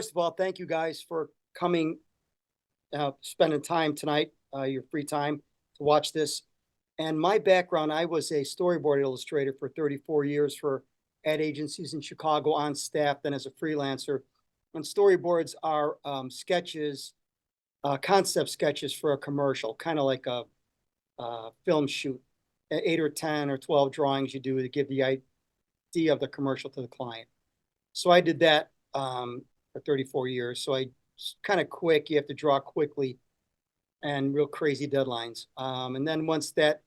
first of all, thank you guys for coming, spending time tonight, your free time to watch this. And my background, I was a storyboard illustrator for 34 years for ad agencies in Chicago on staff, then as a freelancer. And storyboards are sketches, concept sketches for a commercial, kind of like a film shoot, 8 or 10 or 12 drawings you do to give the idea of the commercial to the client. So I did that for 34 years. So I kind of quick, you have to draw quickly and real crazy deadlines. And then once that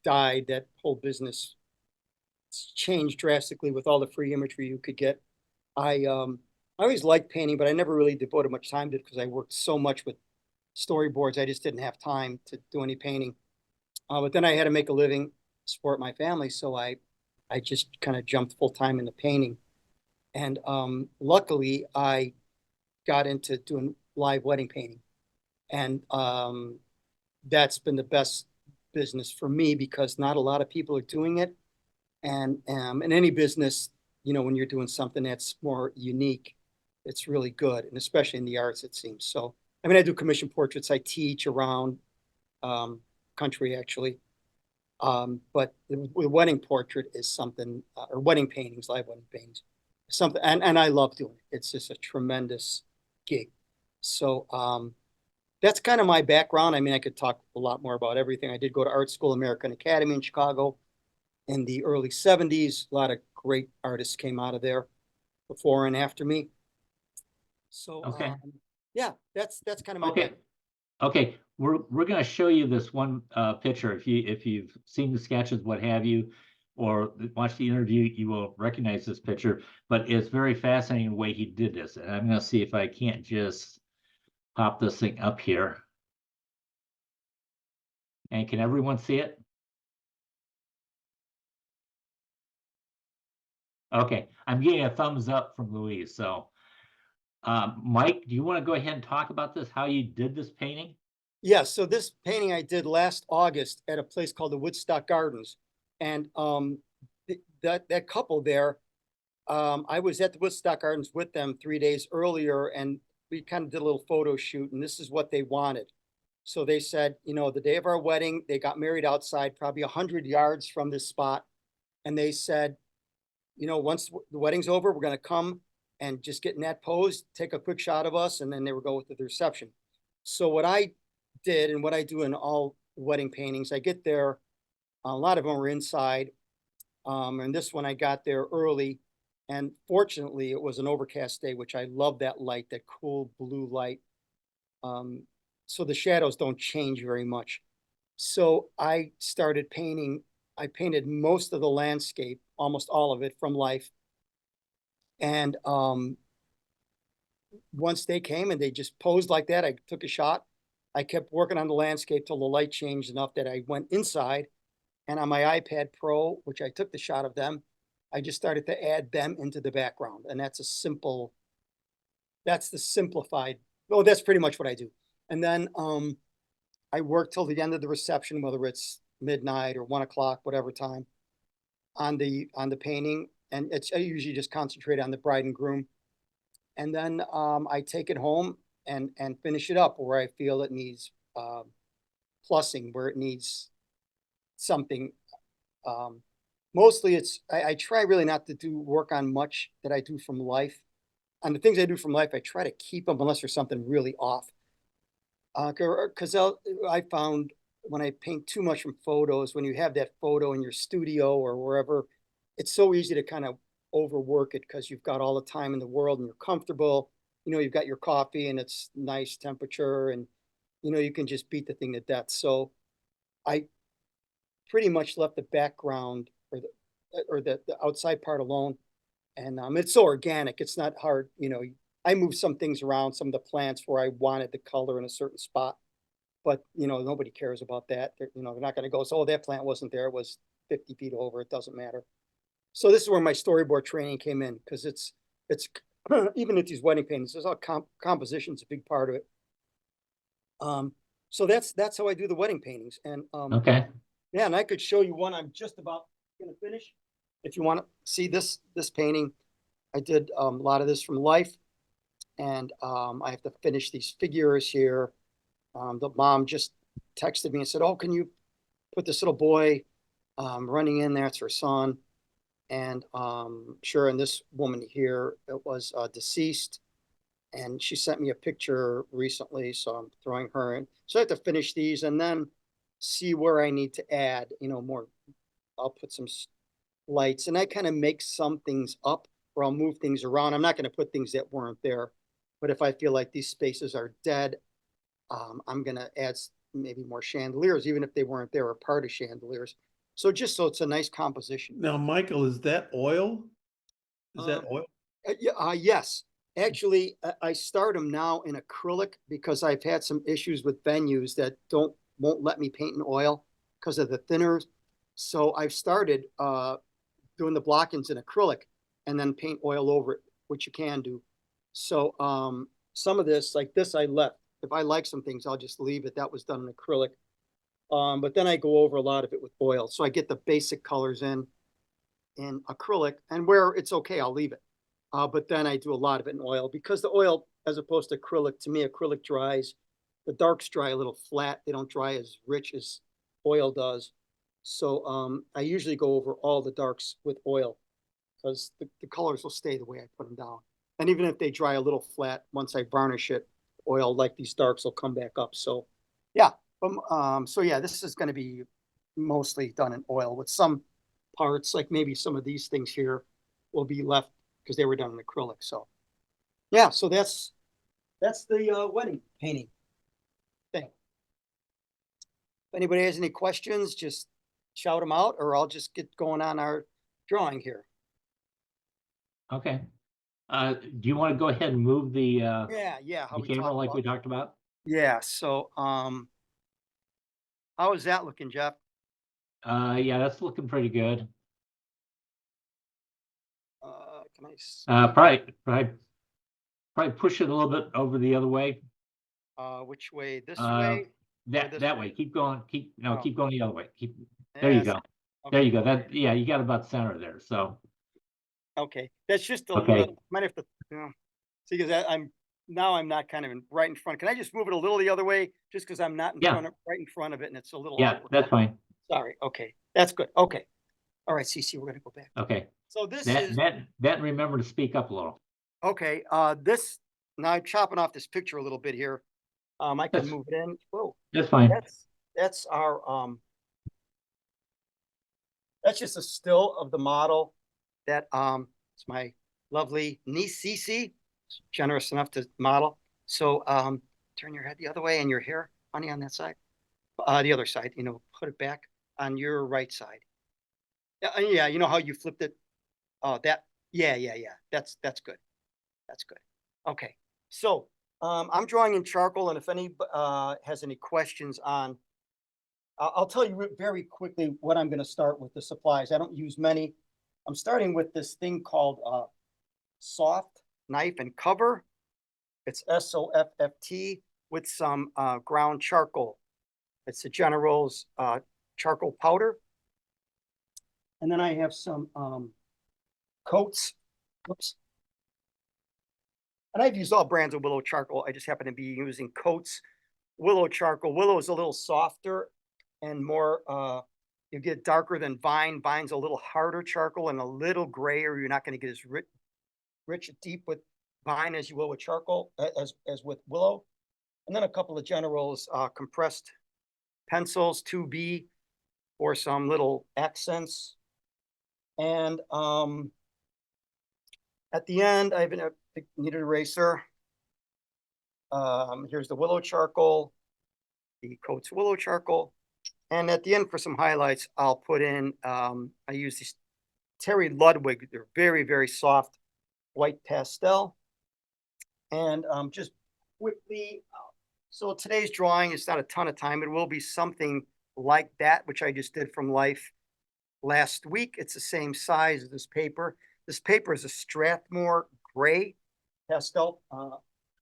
died, that whole business changed drastically with all the free imagery you could get. I always liked painting, but I never really devoted much time to it because I worked so much with storyboards. I just didn't have time to do any painting. But then I had to make a living, support my family. So I just kind of jumped full time into painting. And luckily, I got into doing live wedding painting. And that's been the best business for me because not a lot of people are doing it. And in any business, you know, when you're doing something that's more unique, it's really good. And especially in the arts, it seems. So, I mean, I do commission portraits. I teach around country, actually. But the wedding portrait is something, or wedding paintings, live wedding paintings, something, and I love doing it. It's just a tremendous gig. So that's kind of my background. I mean, I could talk a lot more about everything. I did go to art school, American Academy in Chicago in the early 70s. A lot of great artists came out of there before and after me. So Okay. yeah, that's kind of my Okay. background. Okay. We're going to show you this one picture. If you've seen the sketches, what have you, or watched the interview, you will recognize this picture. But it's very fascinating the way he did this. And I'm going to see if I can't just pop this thing up here. And can everyone see it? Okay, I'm getting a thumbs up from Louise. So, Mike, do you want to go ahead and talk about this, how you did this painting? Yeah, so this painting I did last August at a place called the Woodstock Gardens. And that couple there, I was at the Woodstock Gardens with them 3 days earlier, and we kind of did a little photo shoot, and this is what they wanted. So they said, you know, the day of our wedding, they got married outside, probably 100 yards from this spot. And they said, you know, once the wedding's over, we're going to come and just get in that pose, take a quick shot of us, and then they would go with the reception. So what I did and what I do in all wedding paintings, I get there, a lot of them are inside. And this one I got there early. And fortunately, it was an overcast day, which I love that light, that cool blue light. So the shadows don't change very much. So I started painting. I painted most of the landscape, almost all of it from life. And once they came and they just posed like that, I took a shot. I kept working on the landscape till the light changed enough that I went inside. And on my iPad Pro, which I took the shot of them, I just started to add them into the background. And that's the simplified, well, that's pretty much what I do. And then I work till the end of the reception, whether it's midnight or 1 o'clock, whatever time, on the painting. And I usually just concentrate on the bride and groom. And then I take it home and finish it up where I feel it needs plussing, where it needs something. Mostly I try really not to do work on much that I do from life. On the things I do from life, I try to keep them unless there's something really off. Because I found when I paint too much from photos, when you have that photo in your studio or wherever, it's so easy to kind of overwork it because you've got all the time in the world and you're comfortable. You know, you've got your coffee and it's nice temperature, and you know you can just beat the thing to death. So I pretty much left the background or the outside part alone, and it's so organic. It's not hard. You know, I moved some things around, some of the plants where I wanted the color in a certain spot, but you know nobody cares about that. You know, they're not going to go, so, oh, that plant wasn't there. It was 50 feet over. It doesn't matter. So this is where my storyboard training came in, because it's even at these wedding paintings, there's all composition's a big part of it. So that's how I do the wedding paintings. And Okay. yeah, and I could show you one I'm just about going to finish. If you want to see this painting, I did a lot of this from life, and I have to finish these figures here. The mom just texted me and said, "Oh, can you put this little boy running in there? It's her son." And sure, and this woman here, it was deceased, and she sent me a picture recently, so I'm throwing her in. So I have to finish these and then see where I need to add, more. I'll put some lights, and I kind of make some things up, or I'll move things around. I'm not going to put things that weren't there, but if I feel like these spaces are dead, I'm going to add maybe more chandeliers, even if they weren't there, or part of chandeliers. So just so it's a nice composition. Now, Michael, is that oil? Is that Um, oil? yes, actually, I start them now in acrylic because I've had some issues with venues that won't let me paint in oil because of the thinners. So I've started doing the blockings in acrylic and then paint oil over it, which you can do. So some of this, like this, I left. If I like some things, I'll just leave it. That was done in acrylic. But then I go over a lot of it with oil. So I get the basic colors in acrylic, and where it's okay, I'll leave it. But then I do a lot of it in oil because the oil, as opposed to acrylic, to me, acrylic dries. The darks dry a little flat. They don't dry as rich as oil does. So I usually go over all the darks with oil because the colors will stay the way I put them down. And even if they dry a little flat, once I varnish it, oil like these darks will come back up. So yeah, so yeah, this is going to be mostly done in oil with some parts, like maybe some of these things here will be left because they were done in acrylic. So yeah, so that's the wedding painting thing. If anybody has any questions, just shout them out, or I'll just get going on our drawing here. Okay. Do you want to go ahead and move Yeah, how the we camera talked like about. we talked about? Yeah, so how is that looking, Jeff? Yeah, that's looking pretty good. Can I see? Probably push it a little bit over the other way. Which way? This Uh, way or that this that way? way. Keep going. Oh, Keep going the other way. There you yes. go. There you Okay. go. Yeah, you got about center there. So Okay. That's just a okay. little. Might have to. See, because I'm now I'm not kind of right in front. Can I just move it a little the other way, just because I'm not in Yeah, front of right in front of it, and it's a little yeah, awkward. that's fine. Sorry. Okay, that's good. Okay. All right, Cece, we're gonna go back. Okay. So this That is that that remember to speak up a little. okay. This now I'm chopping off this picture a little bit here. I can That's move it in. Whoa, that's fine. that's our that's just a still of the model that it's my lovely niece Cece, generous enough to model. So turn your head the other way and your hair, honey, on that side. The other side, put it back on your right side. Yeah, yeah, you know how you flipped it? That yeah. That's good. That's good. Okay. So I'm drawing in charcoal, and if any has any questions on I'll tell you very quickly what I'm going to start with the supplies. I don't use many. I'm starting with this thing called soft knife and cover. It's SOFFT with some ground charcoal. It's the General's charcoal powder. And then I have some coats. Whoops. And I've used all brands of willow charcoal. I just happen to be using coats. Willow charcoal. Willow is a little softer and more you get darker than vine. Vine's a little harder charcoal and a little grayer. You're not going to get as rich deep with vine as you will with charcoal, as with willow. And then a couple of General's compressed pencils, 2B, for some little accents. And at the end, I need an eraser. Here's the willow charcoal, the Coats willow charcoal. And at the end, for some highlights, I'll put in, I use these Terry Ludwig. They're very, very soft white pastel. And just quickly, so today's drawing is not a ton of time. It will be something like that, which I just did from life last week. It's the same size as this paper. This paper is a Strathmore gray pastel.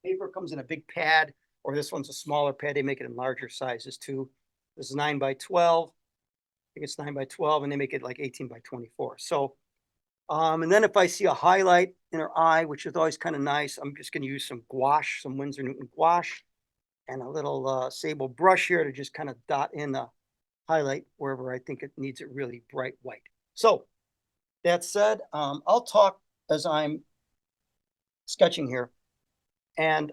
Paper comes in a big pad, or this one's a smaller pad. They make it in larger sizes too. This is 9 by 12. I think it's 9 by 12, and they make it like 18 by 24. So And then if I see a highlight in her eye, which is always kind of nice, I'm just going to use some gouache, some Winsor Newton gouache, and a little sable brush here to just kind of dot in the highlight wherever I think it needs it really bright white. So that said, I'll talk as I'm sketching here. And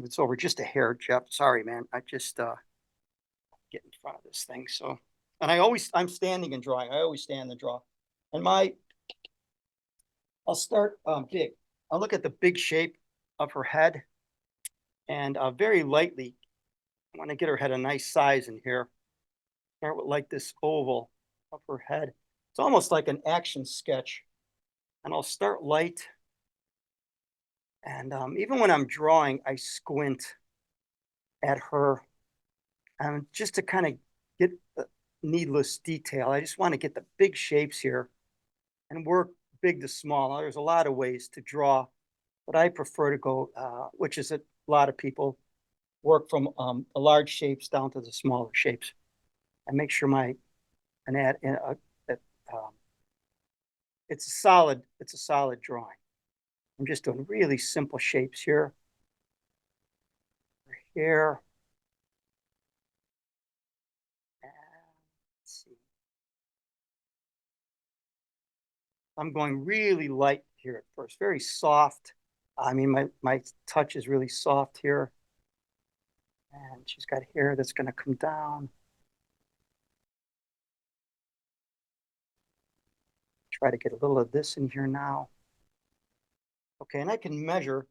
it's over just a hair, Jeff. Sorry, man. I just get in front of this thing. So, and I'm standing and drawing. I always stand and draw. And I'll start big. I'll look at the big shape of her head and very lightly, I want to get her head a nice size in here. Start with like this oval of her head. It's almost like an action sketch. And I'll start light. And even when I'm drawing, I squint at her just to kind of get the needless detail. I just want to get the big shapes here and work big to small. Now, there's a lot of ways to draw, but I prefer to go, which is a lot of people work from the large shapes down to the smaller shapes. And make sure that it's a solid drawing. I'm just doing really simple shapes here. Here. And let's see. I'm going really light here at first, very soft. I mean, my touch is really soft here. And she's got hair that's going to come down. Try to get a little of this in here now. Okay, and I can measure,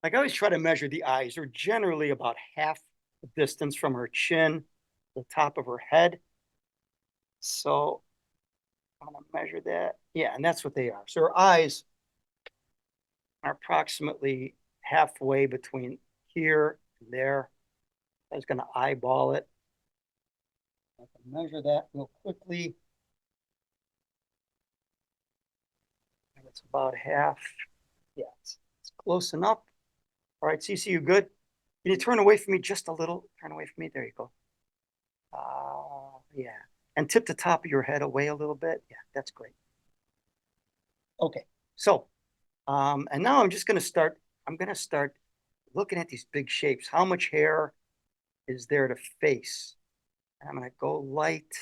like I always try to measure the eyes. They're generally about half the distance from her chin to the top of her head. So I'm going to measure that. Yeah, and that's what they are. So her eyes are approximately halfway between here and there. I was going to eyeball it. I can measure that real quickly. And it's about half. Yeah, it's close enough. All right, Cece, you good? Can you turn away from me just a little? Turn away from me. There you go. Yeah. And tip the top of your head away a little bit. Yeah, that's great. Okay, so, and now I'm going to start looking at these big shapes. How much hair is there to face? And I'm going to go light,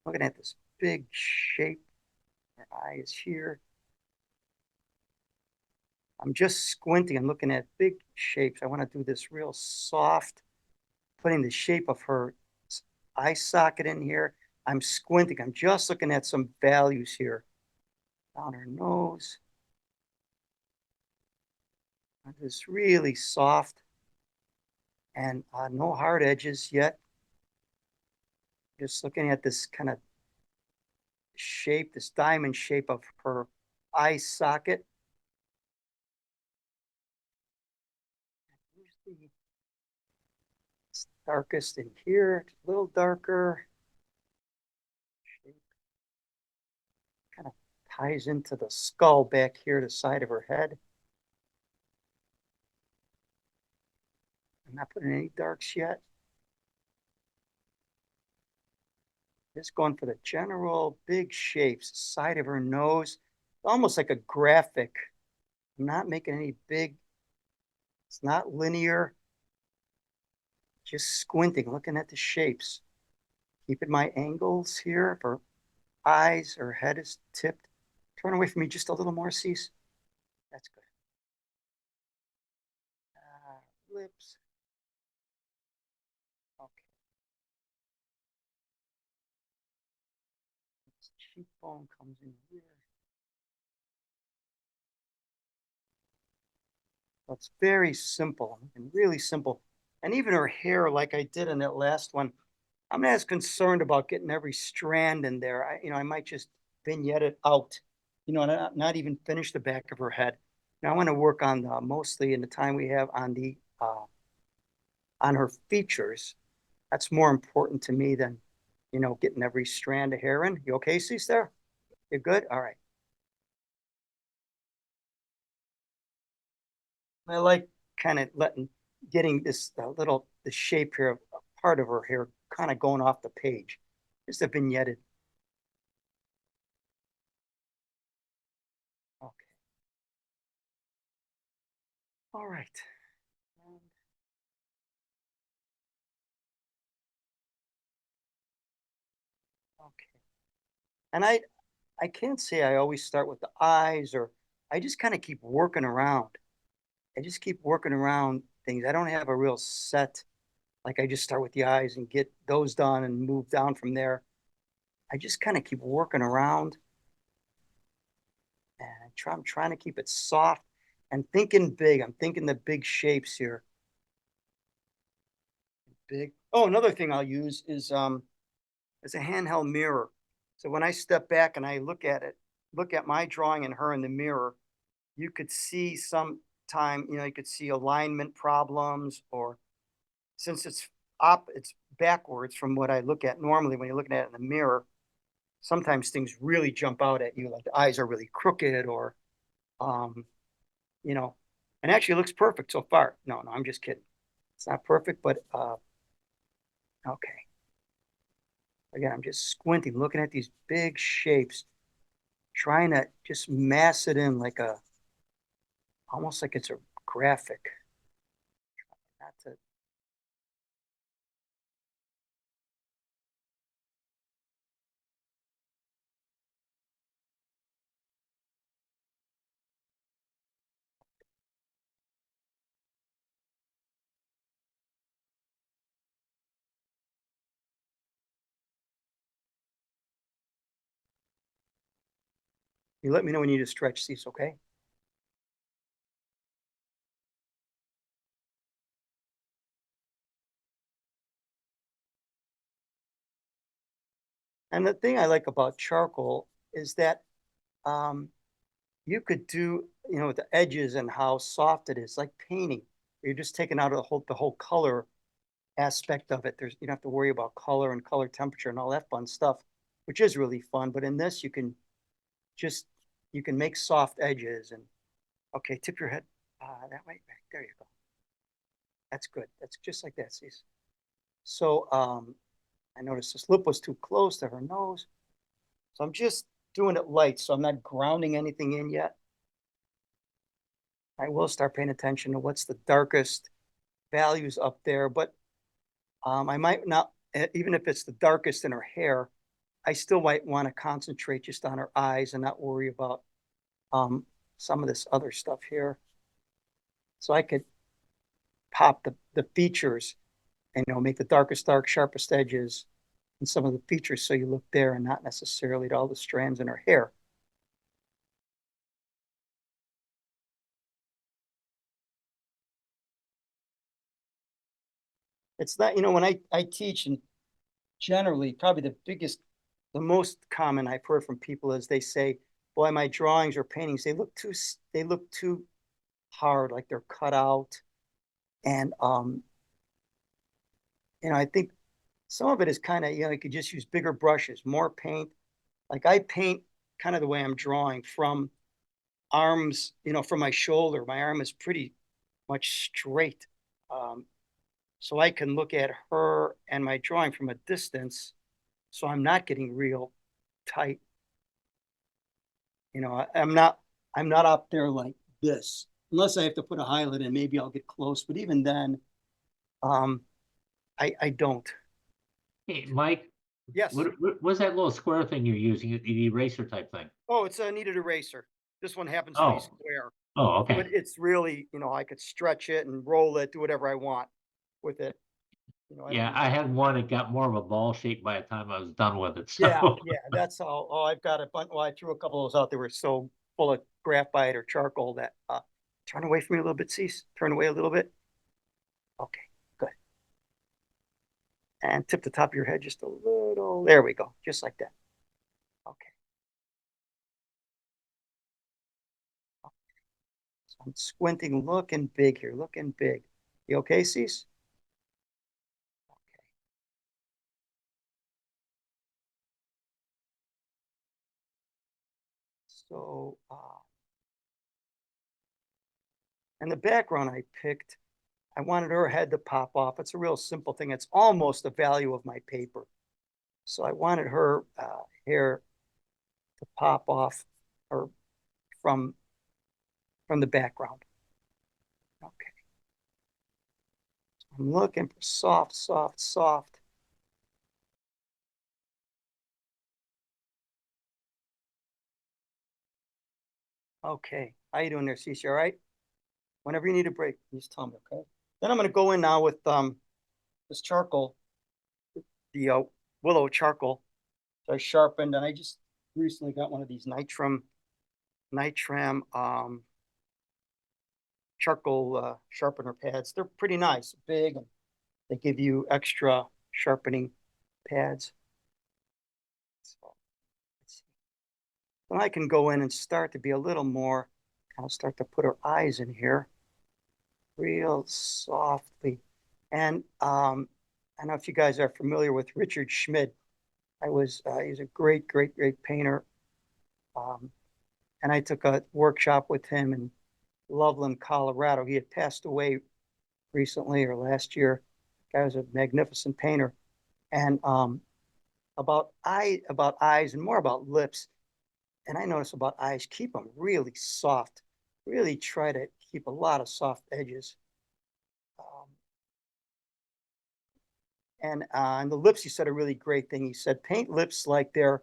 looking at this big shape. Her eye is here. I'm just squinting and looking at big shapes. I want to do this real soft, putting the shape of her eye socket in here. I'm squinting. I'm just looking at some values here. Down her nose. This really soft and no hard edges yet. Just looking at this kind of shape, this diamond shape of her eye socket. It's darkest in here, a little darker. Shape kind of ties into the skull back here, the side of her head. I'm not putting any darks yet. Just going for the general big shapes, side of her nose, almost like a graphic. I'm not making any big, it's not linear. Just squinting, looking at the shapes. Keeping my angles here. If her eyes, her head is tipped. Turn away from me just a little more, Cease. That's good. Lips. Okay. This cheekbone comes in here. So it's very simple and really simple. And even her hair, like I did in that last one, I'm not as concerned about getting every strand in there. I might just vignette it out, not even finish the back of her head. Now I want to work on mostly in the time we have on her features. That's more important to me than, getting every strand of hair in. You okay, Cease there? You good? All right. I like kind of getting this the shape here of part of her hair kind of going off the page. Just a vignetted. All right. Okay. And I can't say I always start with the eyes, or I just kind of keep working around. I just keep working around things. I don't have a real set, like I just start with the eyes and get those done and move down from there. I just kind of keep working around, and I'm trying to keep it soft and thinking big. I'm thinking the big shapes here. Big. Oh, another thing I'll use is a handheld mirror. So when I step back and I look at it, look at my drawing and her in the mirror, you could see sometime, you could see alignment problems, or since it's backwards from what I look at normally when you're looking at it in the mirror, sometimes things really jump out at you, like the eyes are really crooked, or um, you know, and actually it looks perfect so far. No, no, I'm just kidding. It's not perfect, but okay. Again, I'm just squinting, looking at these big shapes, trying to just mass it in like almost like it's a graphic. Not to, you let me know when you need to stretch these, okay? And the thing I like about charcoal is that um, you could do, with the edges and how soft it is, like painting. You're just taking out the whole color aspect of it. You don't have to worry about color and color temperature and all that fun stuff, which is really fun. But in this, just you can make soft edges and okay, tip your head that way. Back there you go. That's good. That's just like that. See. So I noticed this lip was too close to her nose, so I'm just doing it light. So I'm not grounding anything in yet. I will start paying attention to what's the darkest values up there, but I might not, even if it's the darkest in her hair, I still might want to concentrate just on her eyes and not worry about um, some of this other stuff here. So I could pop the features and make the darkest dark, sharpest edges and some of the features so you look there and not necessarily at all the strands in her hair. It's not, when I teach, and generally probably the most common I've heard from people is they say, boy, my drawings or paintings, they look too hard, like they're cut out. And I think some of it is kind of, you could just use bigger brushes, more paint. Like I paint kind of the way I'm drawing from arms, from my shoulder. My arm is pretty much straight. Um, so I can look at her and my drawing from a distance. So I'm not getting real tight. I'm not up there like this, unless I have to put a highlight in, maybe I'll get close. But even then, um, I don't. Hey, Mike, Yes. what's that little square thing you're using? The eraser type thing? Oh, it's a kneaded eraser. This one happens to be Oh, square. oh, So okay. it's really, I could stretch it and roll it, do whatever I want with it. I don't Yeah, need. I had one that got more of a ball shape by the time I was done with it. Yeah, So yeah, that's all. Oh, I've got a bunch. Well, I threw a couple of those out. They were so full of graphite or charcoal that turn away from me a little bit, Cease. Turn away a little bit. Okay, good. And tip the top of your head just a little. There we go. Just like that. Okay. So I'm squinting, looking big here, looking big. You okay, Cease? Okay. So, and the background I picked, I wanted her head to pop off. It's a real simple thing. It's almost the value of my paper. So I wanted her hair to pop off or from from the background. Okay. I'm looking for soft, soft, soft. Okay. How you doing there, Cece? All right? Whenever you need a break, just tell me, okay? Then I'm going to go in now with this charcoal, the willow charcoal. So I sharpened, and I just recently got one of these Nitram charcoal sharpener pads. They're pretty nice, big, and they give you extra sharpening pads. So let's see. Then I can go in and start to be a little more, kind of start to put her eyes in here real softly. And I don't know if you guys are familiar with Richard Schmid. He's a great, great, great painter. Um, and I took a workshop with him in Loveland, Colorado. He had passed away recently or last year. Guy was a magnificent painter. And about eyes and more about lips. And I notice about eyes, keep them really soft. Really try to keep a lot of soft edges. Um, and the lips, he said a really great thing. He said, paint lips like they're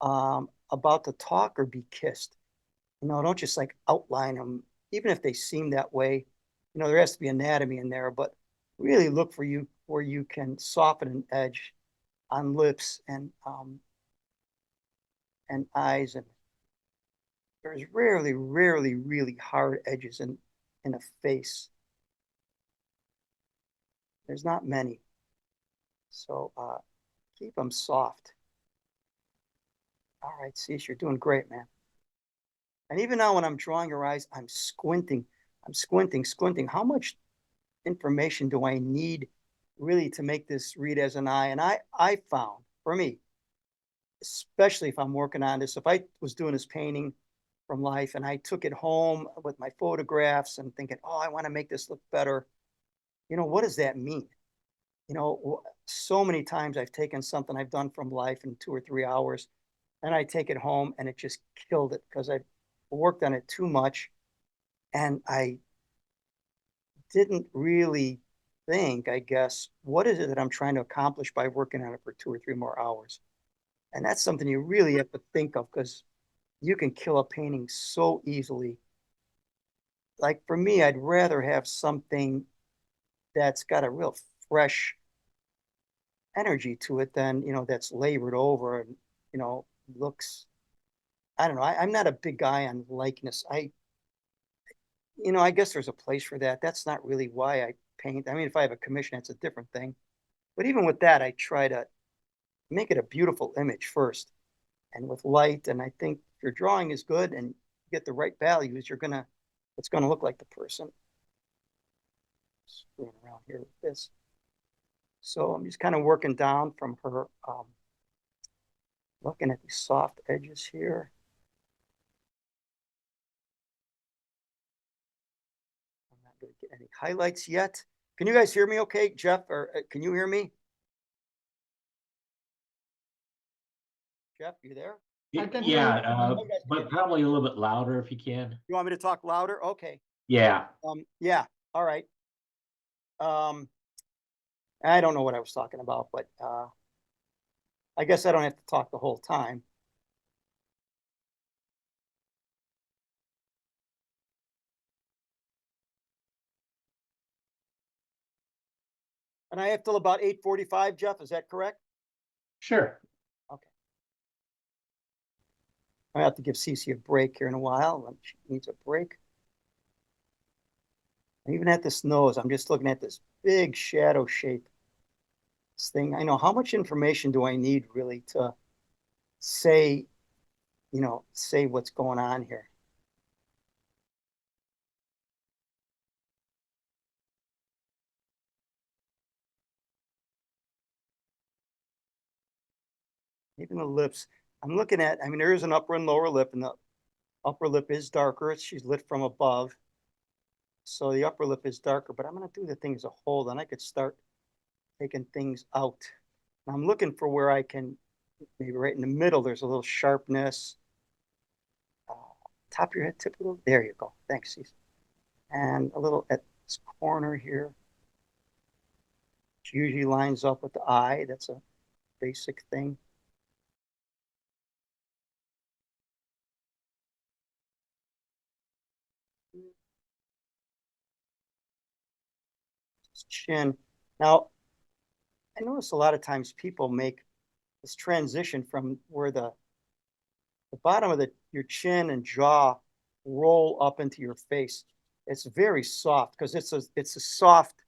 about to talk or be kissed. Don't just like outline them, even if they seem that way. There has to be anatomy in there, but really look for you where you can soften an edge on lips and eyes. And there's rarely, rarely really hard edges in a face. There's not many. So keep them soft. All right, Cease, you're doing great, man. And even now when I'm drawing your eyes, I'm squinting. I'm squinting, squinting. How much information do I need really to make this read as an eye? And I found, for me, especially if I'm working on this, if I was doing this painting from life and I took it home with my photographs and thinking, oh, I want to make this look better, what does that mean? So many times I've taken something I've done from life in 2 or 3 hours and I take it home and it just killed it because I worked on it too much and I didn't really think, I guess, what is it that I'm trying to accomplish by working on it for 2 or 3 more hours? And that's something you really have to think of because you can kill a painting so easily. Like for me, I'd rather have something that's got a real fresh energy to it than, that's labored over and, looks, I don't know. I'm not a big guy on likeness. I guess there's a place for that. That's not really why I paint. I mean, if I have a commission, it's a different thing. But even with that, I try to make it a beautiful image first and with light. And I think if your drawing is good and you get the right values, it's gonna look like the person. Screwing around here with this. So I'm just kind of working down from her, looking at these soft edges here. I'm not gonna get any highlights yet. Can you guys hear me okay, Jeff, or can you hear me? Jeff, you there? I can hear Yeah, you. You guys can hear but me. probably a little bit louder if you can. You want me to talk louder? Okay. Yeah. Yeah. All right. I don't know what I was talking about, but I guess I don't have to talk the whole time. And I have till about 8:45, Jeff. Is that correct? Sure. Okay. I have to give Cece a break here in a while when she needs a break. And even at this nose, I'm just looking at this big shadow shape. This thing. I know how much information do I need really to say, say what's going on here. Even the lips. I'm looking at, I mean, there is an upper and lower lip, and the upper lip is darker. She's lit from above. So the upper lip is darker, but I'm going to do the thing as a whole. Then I could start taking things out. And I'm looking for where I can, maybe right in the middle, there's a little sharpness. Uh, Top of your head, tip of the, there you go. Thanks, Cece. and a little at this corner here, which usually lines up with the eye. That's a basic thing. Chin. Now, I notice a lot of times people make this transition from where the bottom of your chin and jaw roll up into your face. It's very soft because it's a soft,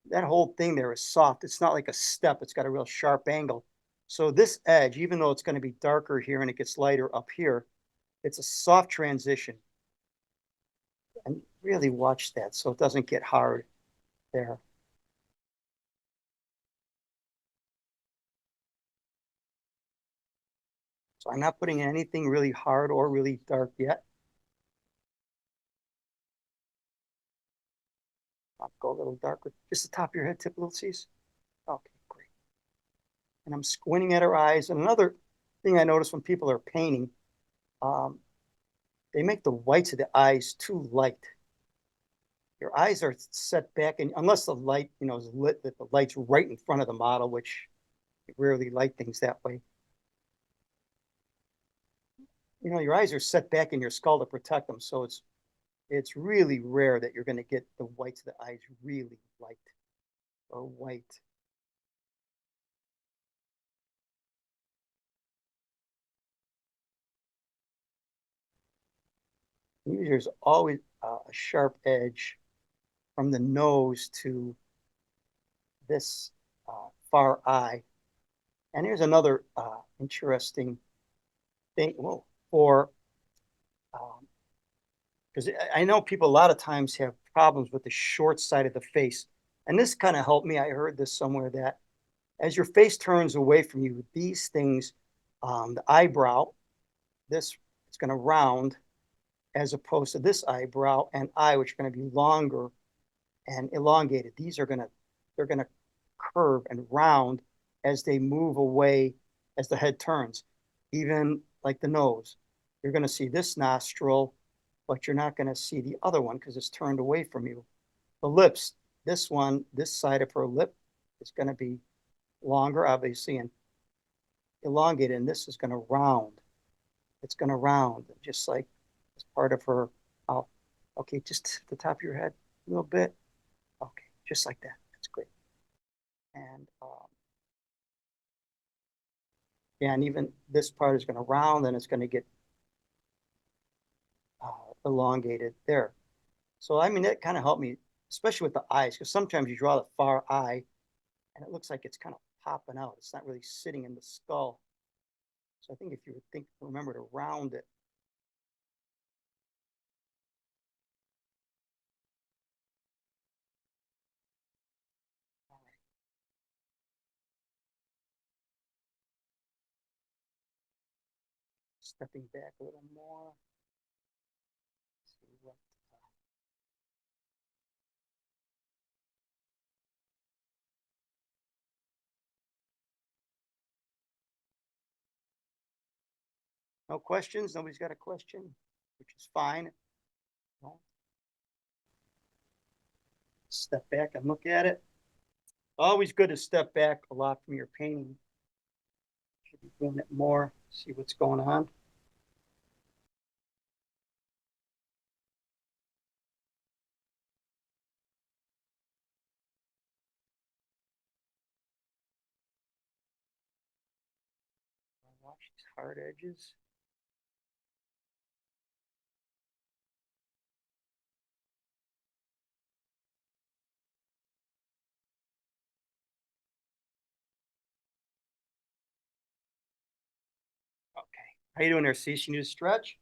that whole thing there is soft. It's not like a step. It's got a real sharp angle. So this edge, even though it's going to be darker here and it gets lighter up here, it's a soft transition. And really watch that so it doesn't get hard there. So I'm not putting in anything really hard or really dark yet. I'll go a little darker. Just the top of your head, tip, little C's. Okay, great. And I'm squinting at her eyes. And another thing I notice when people are painting, um, they make the whites of the eyes too light. Your eyes are set back, and unless the light, is lit, that the light's right in front of the model, which you rarely light things that way. Your eyes are set back in your skull to protect them, so it's really rare that you're going to get the whites of the eyes really light or white. Usually there's always a sharp edge from the nose to this far eye. And here's another interesting thing. Whoa, for because I know people a lot of times have problems with the short side of the face. And this kind of helped me. I heard this somewhere that as your face turns away from you, these things, the eyebrow, this it's going to round as opposed to this eyebrow and eye, which are going to be longer and elongated. They're going to curve and round as they move away as the head turns. Even like the nose, you're going to see this nostril, but you're not going to see the other one because it's turned away from you. The lips, this one, this side of her lip is going to be longer, obviously, and elongated, and this is going to round. It's going to round, just like as part of her. Oh, okay, just the top of your head a little bit. Okay, just like that. That's great. And yeah, and even this part is going to round, and it's going to get elongated there. So I mean, that kind of helped me, especially with the eyes, because sometimes you draw the far eye, and it looks like it's kind of popping out. It's not really sitting in the skull. So I think if you would remember to round it. All right. Stepping back a little more. See what. No questions? Nobody's got a question, which is fine. No. Step back and look at it. Always good to step back a lot from your painting. Should be doing it more, see what's going on. Watch these hard edges. Okay. How you doing there, Cease? You need a stretch?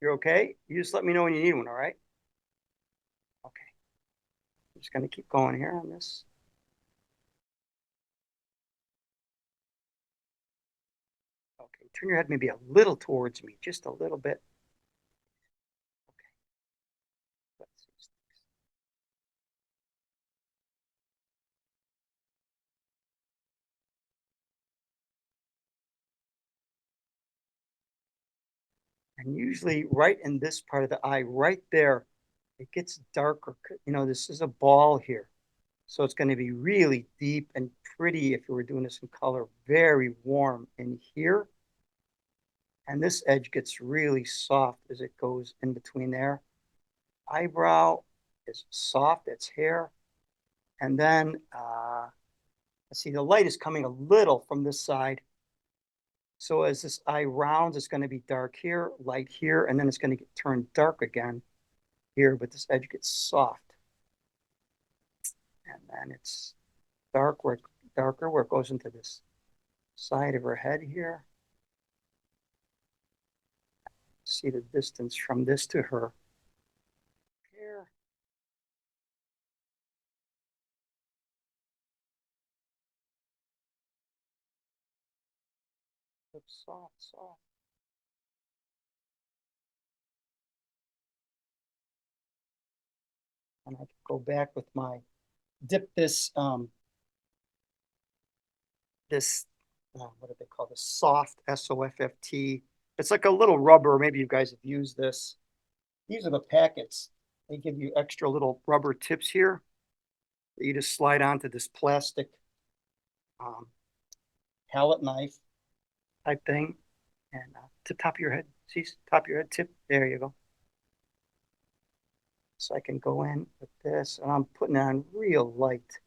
You're okay? You just let me know when you need one, all right? Okay. I'm just gonna keep going here on this. Okay, turn your head maybe a little towards me, just a little bit. Okay. Let's see. And usually right in this part of the eye, right there, it gets darker. This is a ball here. So it's going to be really deep and pretty if you were doing this in color, very warm in here. And this edge gets really soft as it goes in between there. Eyebrow is soft, it's hair. And then, let's see, the light is coming a little from this side. So as this eye rounds, it's going to be dark here, light here, and then it's going to turn dark again here, but this edge gets soft. And then it's darker where it goes into this side of her head here. See the distance from this to her here. Looks soft, soft. And I can go back with my dip this what do they call this? Soft SOFFT. It's like a little rubber. Maybe you guys have used this. These are the packets. They give you extra little rubber tips here that you just slide onto this plastic palette knife type thing. And to top of your head, see, top of your head tip. There you go. So I can go in with this, and I'm putting on real light.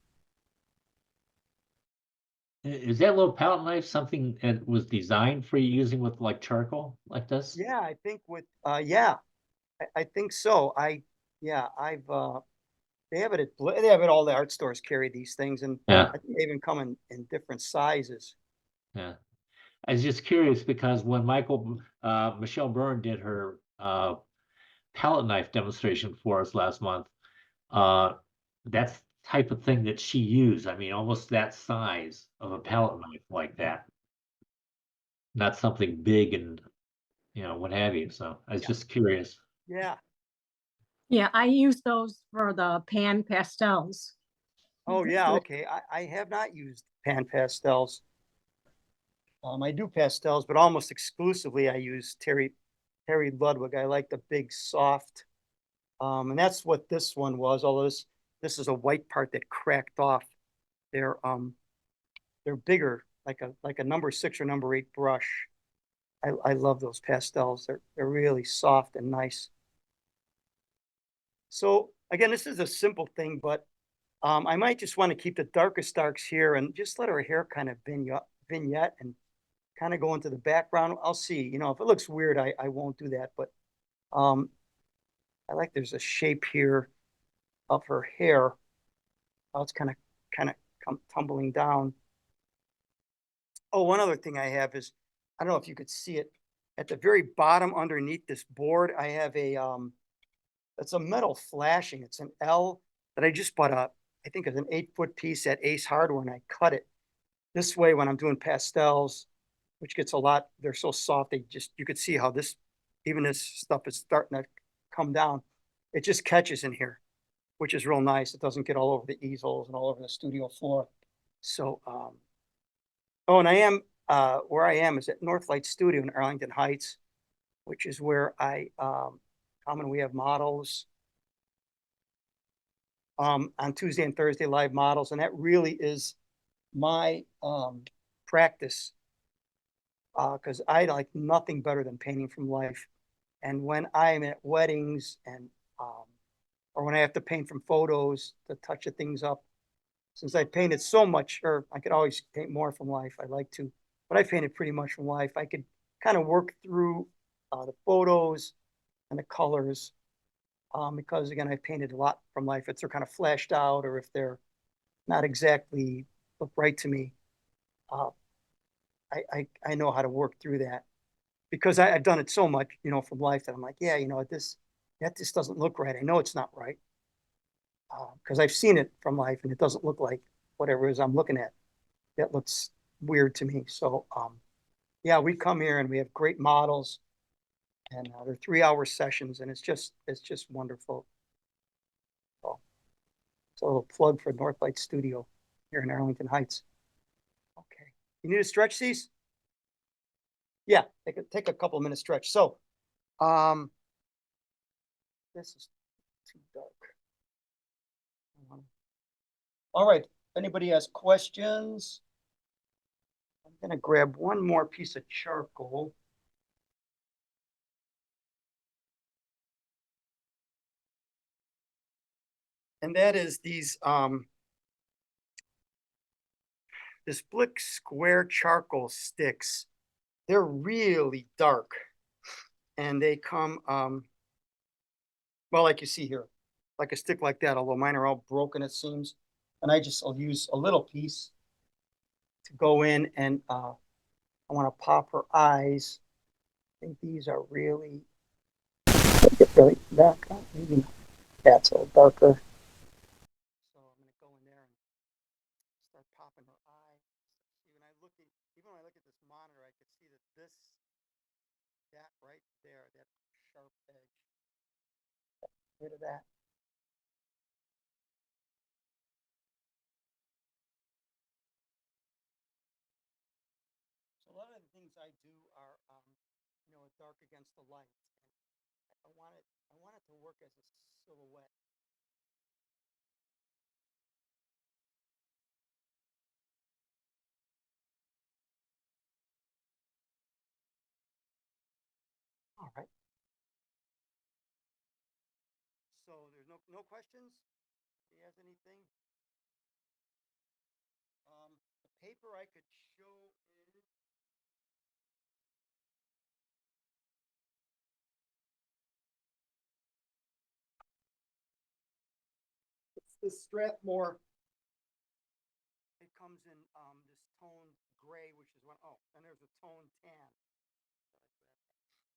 Is that little palette knife something that was designed for you using with like charcoal like this? Yeah, I think with yeah, I think so. I've they have it at they have it all the art stores carry these things, and Yeah, I think they even come in different sizes. yeah. I was just curious because when Michelle Byrne did her palette knife demonstration for us last month, uh, that's the type of thing that she used. I mean, almost that size of a palette knife like that, not something big and what have you. So I was Yeah, just curious. yeah. Yeah, I use those for the pan pastels. Oh yeah, Good. okay. I have not used pan pastels. I do pastels, but almost exclusively I use Terry Ludwig. I like the big soft, and that's what this one was. Although this is a white part that cracked off. They're um they're bigger, like a number 6 or number 8 brush. I love those pastels. They're really soft and nice. So again, this is a simple thing, but I might just want to keep the darkest darks here and just let her hair kind of vignette and kind of go into the background. I'll see. If it looks weird, I won't do that. But um, I like there's a shape here of her hair. How it's kind of tumbling down. Oh, one other thing I have is I don't know if you could see it at the very bottom underneath this board. I have it's a metal flashing. It's an L that I just bought I think it's an 8-foot piece at Ace Hardware, and I cut it this way when I'm doing pastels, which gets a lot. They're so soft. You could see how even this stuff is starting to come down. It just catches in here, which is real nice. It doesn't get all over the easels and all over the studio floor. So, oh, and where I am is at Northlight Studio in Arlington Heights, which is where I come and we have models on Tuesday and Thursday, live models, and that really is my practice because I like nothing better than painting from life. And when I'm at weddings and or when I have to paint from photos to touch things up, since I painted so much, or I could always paint more from life. I like to, but I painted pretty much from life. I could kind of work through the photos and the colors because again, I painted a lot from life. If they're kind of flashed out or if they're not exactly look right to me, uh, I know how to work through that because I've done it so much, from life that I'm like, yeah, that just doesn't look right. I know it's not right because I've seen it from life and it doesn't look like whatever it is I'm looking at. That looks weird to me. So, yeah, we come here and we have great models and they're 3-hour sessions and it's just wonderful. So, it's a little plug for Northlight Studio here in Arlington Heights. Okay. You need a stretch, Cease? Yeah, take a couple of minutes stretch. So, this is Too dark. All right, anybody has questions? I'm gonna grab one more piece of charcoal. And that is these, this Blick Square charcoal sticks. They're really dark. And they come, well, like you see here, like a stick like that, although mine are all broken, it seems. And I'll use a little piece to go in and I want to pop her eyes. I think these are really dark. Maybe that's a little darker. So I'm going to go in there and start popping her eye. Even when I look at this monitor, I could see that that right there, that sharp edge. Get rid of that. So a lot of the things I do are, dark against the light. And I want it to work as a silhouette. All right. So there's no questions? If he has anything? The paper I could show is it's the Strathmore. It comes in this tone gray, which is and there's a tone tan.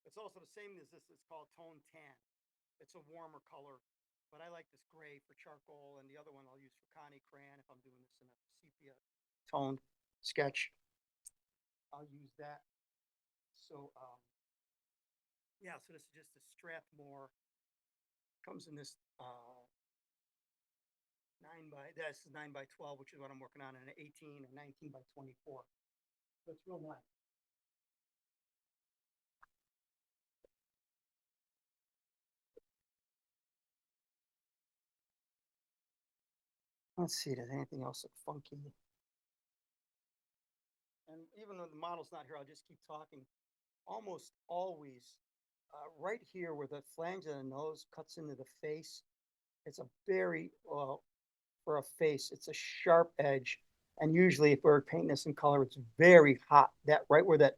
It's also the same as this. It's called tone tan. It's a warmer color, but I like this gray for charcoal, and the other one I'll use for Connie crayon if I'm doing this in a sepia toned sketch. I'll use that. So yeah, so this is just a Strathmore. Comes in this 9x12, which is what I'm working on, and an 18 and 19x24. So it's real nice. Let's see, does anything else look funky? And even though the model's not here, I'll just keep talking. Almost always, right here where the flange of the nose cuts into the face, it's a very, for a face, it's a sharp edge. And usually if we're painting this in color, it's very hot. That right where that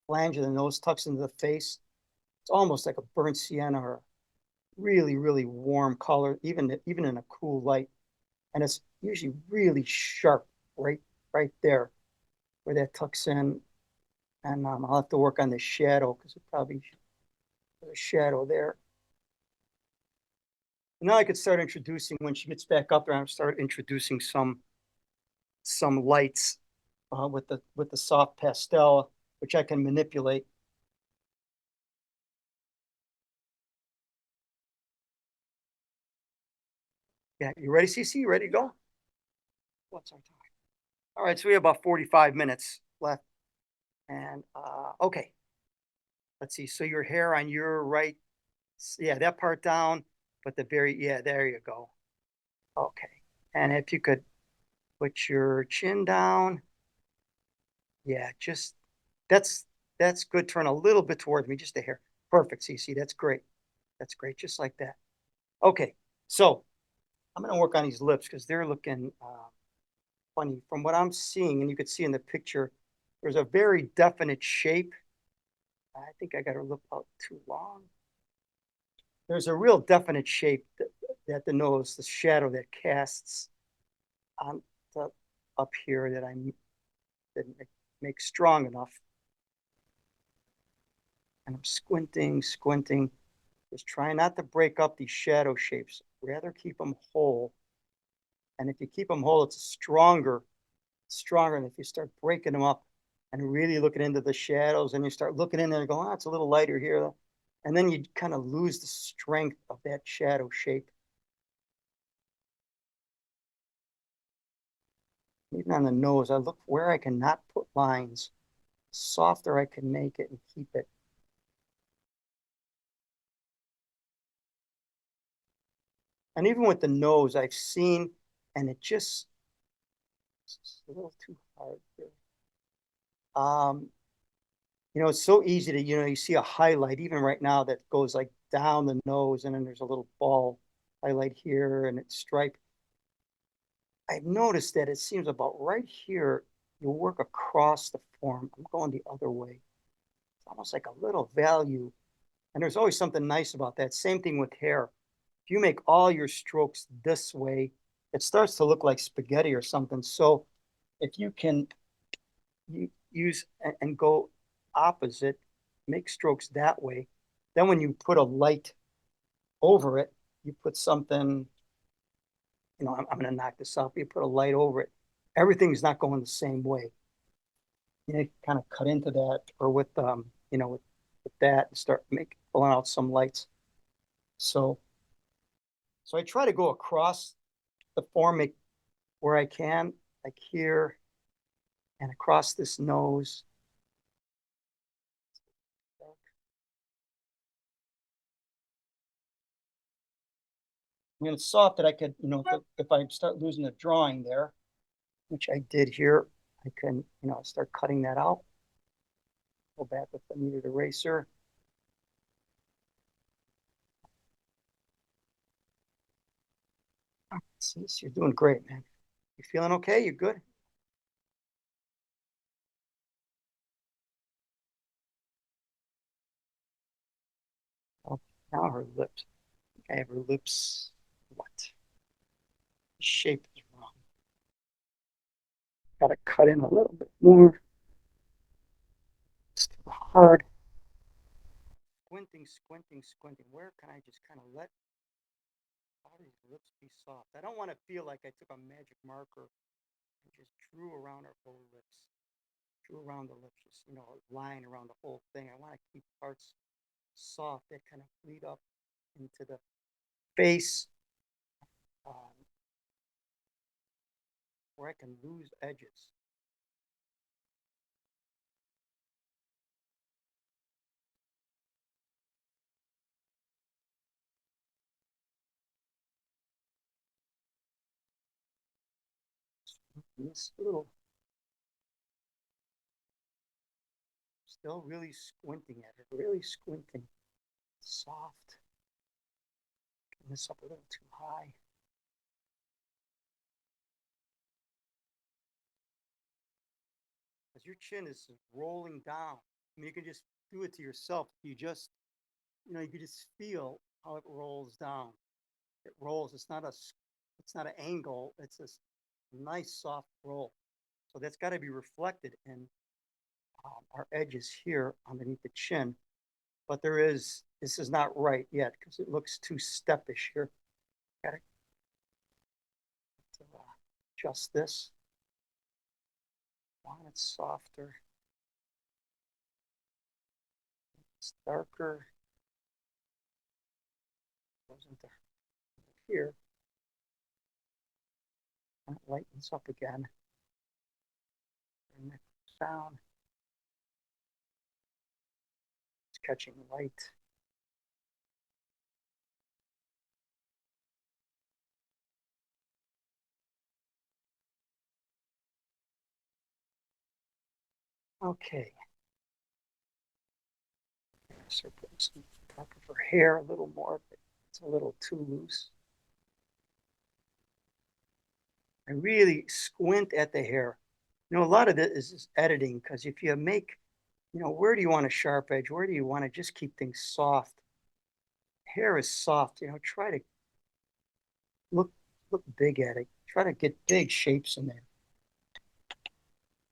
flange of the nose tucks into the face, it's almost like a burnt sienna or really, really warm color, even in a cool light. And it's usually really sharp right there where that tucks in. And I'll have to work on the shadow because it probably there's a shadow there. And now I could start introducing, when she gets back up there, I'll start introducing some lights with the soft pastel, which I can manipulate. Yeah, you ready, CC? You ready to go? What's our time? All right, so we have about 45 minutes left. And okay, let's see. So your hair on your right, yeah, that part down, but yeah, there you go. Okay, and if you could put your chin down, yeah, just that's good. Turn a little bit towards me, just a hair. Perfect, CC. That's great. That's great, just like that. Okay, so I'm gonna work on these lips because they're looking funny from what I'm seeing, and you could see in the picture. There's a very definite shape. I think I got her lip out too long. There's a real definite shape that the nose, the shadow that casts on the up here that I didn't make strong enough. And I'm squinting, just trying not to break up these shadow shapes, rather keep them whole. And if you keep them whole, it's stronger than if you start breaking them up and really looking into the shadows and you start looking in there and going, oh, it's a little lighter here. And then you kind of lose the strength of that shadow shape. Even on the nose, I look where I cannot put lines. The softer I can make it and keep it. And even with the nose, I've seen, and it's a little too hard here. It's so easy to, you see a highlight even right now that goes like down the nose, and then there's a little ball highlight here and it's striped. I've noticed that it seems about right here, you work across the form. I'm going the other way. It's almost like a little value. And there's always something nice about that. Same thing with hair. If you make all your strokes this way, it starts to look like spaghetti or something. So if you can use and go opposite, make strokes that way, then when you put a light over it, you put something, I'm going to knock this off. You put a light over it. Everything's not going the same way. Kind of cut into that, or with that, and start pulling out some lights. So I try to go across the form where I can, like here, and across this nose. I mean, it's soft that I could, if I start losing the drawing there, which I did here, I can, start cutting that out. Go back with the kneaded eraser. See, you're doing great, man. You feeling okay? You good? Oh, now her lips. I have her lips. What? The shape is wrong. Got to cut in a little bit more. It's too hard. Squinting. Where can I just kind of let all these lips be soft? I don't want to feel like I took a magic marker and just drew around her whole lips. Drew around the lips, just, a line around the whole thing. I want to keep parts soft that kind of lead up into the face, where I can lose edges. This little, still really squinting at it, really squinting. Soft. Getting this up a little too high. As your chin is rolling down, I mean, you can just do it to yourself. You just, you can just feel how it rolls down. It rolls. It's not an angle. It's a nice soft roll. So that's got to be reflected in our edges here underneath the chin. But this is not right yet because it looks too steppish here. Got to adjust this. Want it softer. It's darker. Goes into here. And it lightens up again. And down. It's catching light. Okay. Start putting some top of her hair a little more, but it's a little too loose. I really squint at the hair. A lot of it is editing, because if you make, where do you want a sharp edge? Where do you want to just keep things soft? Hair is soft, try to look big at it. Try to get big shapes in there.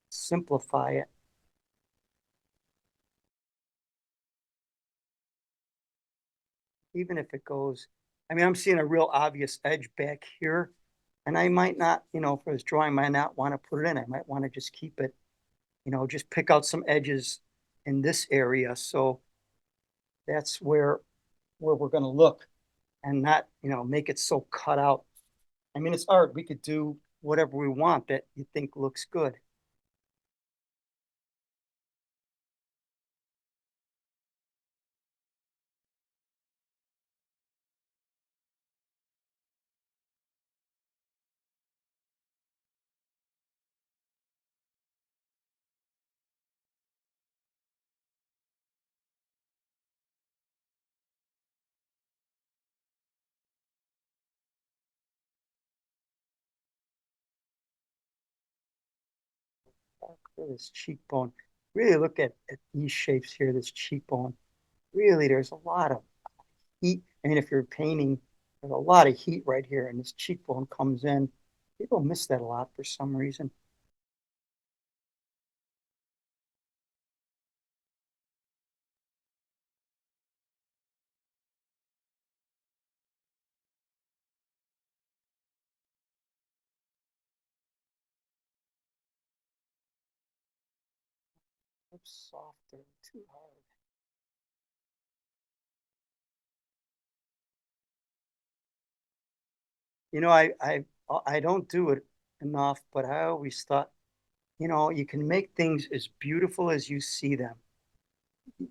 Simplify it. Even if it goes, I mean, I'm seeing a real obvious edge back here, and I might not, for this drawing, might not want to put it in. I might want to just keep it, just pick out some edges in this area. So that's where we're going to look, and not, make it so cut out. I mean, it's art. We could do whatever we want that you think looks good. Look at this cheekbone. Really look at these shapes here, this cheekbone. Really, there's a lot of heat. I mean, if you're painting, there's a lot of heat right here, and this cheekbone comes in. People miss that a lot for some reason. It's softer, too hard. You know, I don't do it enough, but I always thought, you know, you can make things as beautiful as you see them.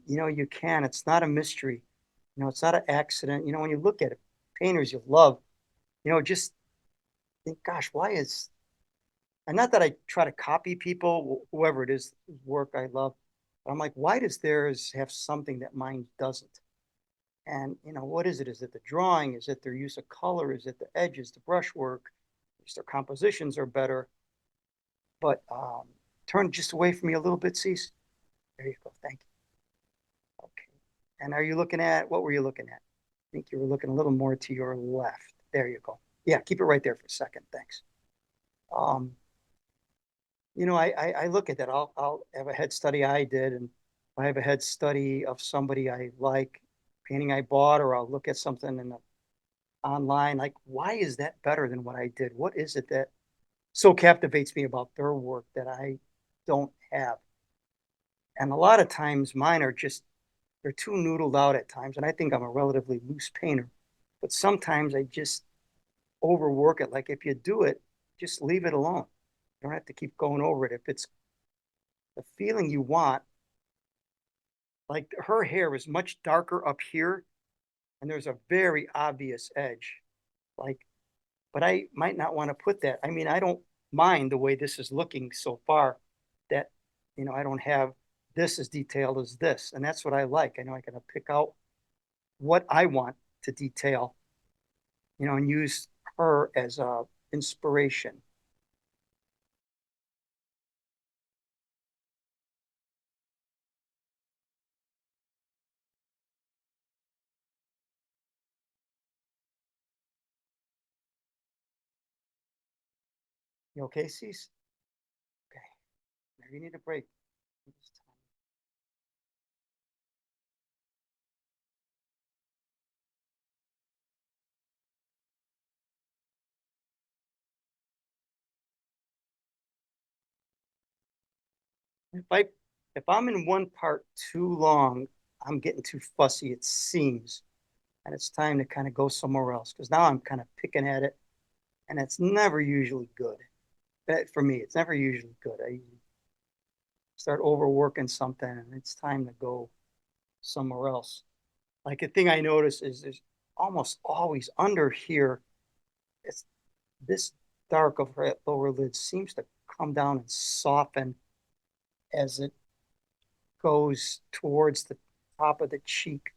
You know, you can. It's not a mystery. You know, it's not an accident. You know, when you look at it, painters you love, you know, just think, gosh, why is, and not that I try to copy people, whoever it is, whose work I love, but I'm like, why does theirs have something that mine doesn't? And, you know, what is it? Is it the drawing? Is it their use of color? Is it the edges, the brushwork? Is their compositions are better? But turn just away from me a little bit, Cease. There you go. Thank you. Okay. And are you looking at, what were you looking at? I think you were looking a little more to your left. There you go. Yeah, keep it right there for a second. Thanks. Um, you know, I look at that. I'll have a head study I did, and I have a head study of somebody I like, painting I bought, or I'll look at something in the online. Like, why is that better than what I did? What is it that so captivates me about their work that I don't have? And a lot of times mine are just, they're too noodled out at times. And I think I'm a relatively loose painter, but sometimes I just overwork it. Like if you do it, just leave it alone. You don't have to keep going over it. If it's the feeling you want, like her hair is much darker up here and there's a very obvious edge. Like, but I might not want to put that. I mean, I don't mind the way this is looking so far that, you know, I don't have this as detailed as this. And that's what I like. I know I can pick out what I want to detail, you know, and use her as a inspiration. You okay, Cease? Okay. Maybe you need a break. If I if I'm in one part too long, I'm getting too fussy, it seems. And it's time to kind of go somewhere else because now I'm kind of picking at it and it's never usually good. For me, it's never usually good. I start overworking something and it's time to go somewhere else. Like a thing I notice is there's almost always under here, it's this dark of her lower lid seems to come down and soften as it goes towards the top of the cheek.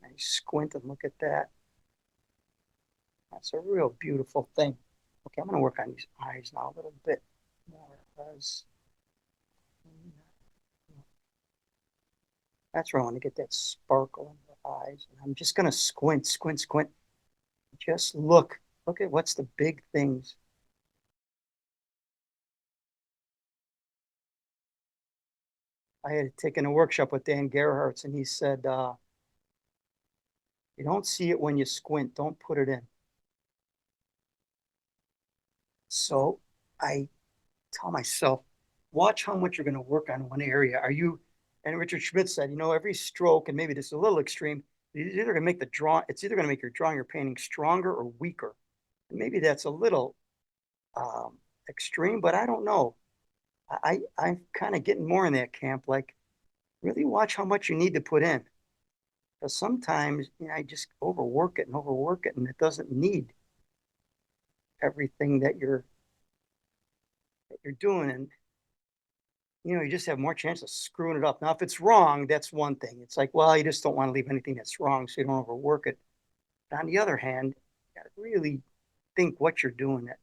I squint and look at that. That's a real beautiful thing. Okay, I'm going to work on these eyes now a little bit more because that's where I want to get that sparkle in the eyes. And I'm just going to squint, squint, squint. Just look at what's the big things. I had taken a workshop with Dan Gerhardt, and he said, you don't see it when you squint, don't put it in. So I tell myself, watch how much you're going to work on one area. Are you, and Richard Schmidt said, you know, every stroke, and maybe this is a little extreme, it's either going to make the draw, it's either going to make your drawing or painting stronger or weaker. And maybe that's a little extreme, but I don't know. I'm kind of getting more in that camp. Like, really watch how much you need to put in. Because sometimes, you know, I just overwork it and overwork it, and it doesn't need everything that you're doing. And you know, you just have more chance of screwing it up. Now, if it's wrong, that's one thing. It's like, well, you just don't want to leave anything that's wrong, so you don't overwork it. But on the other hand, you got to really think what you're doing. That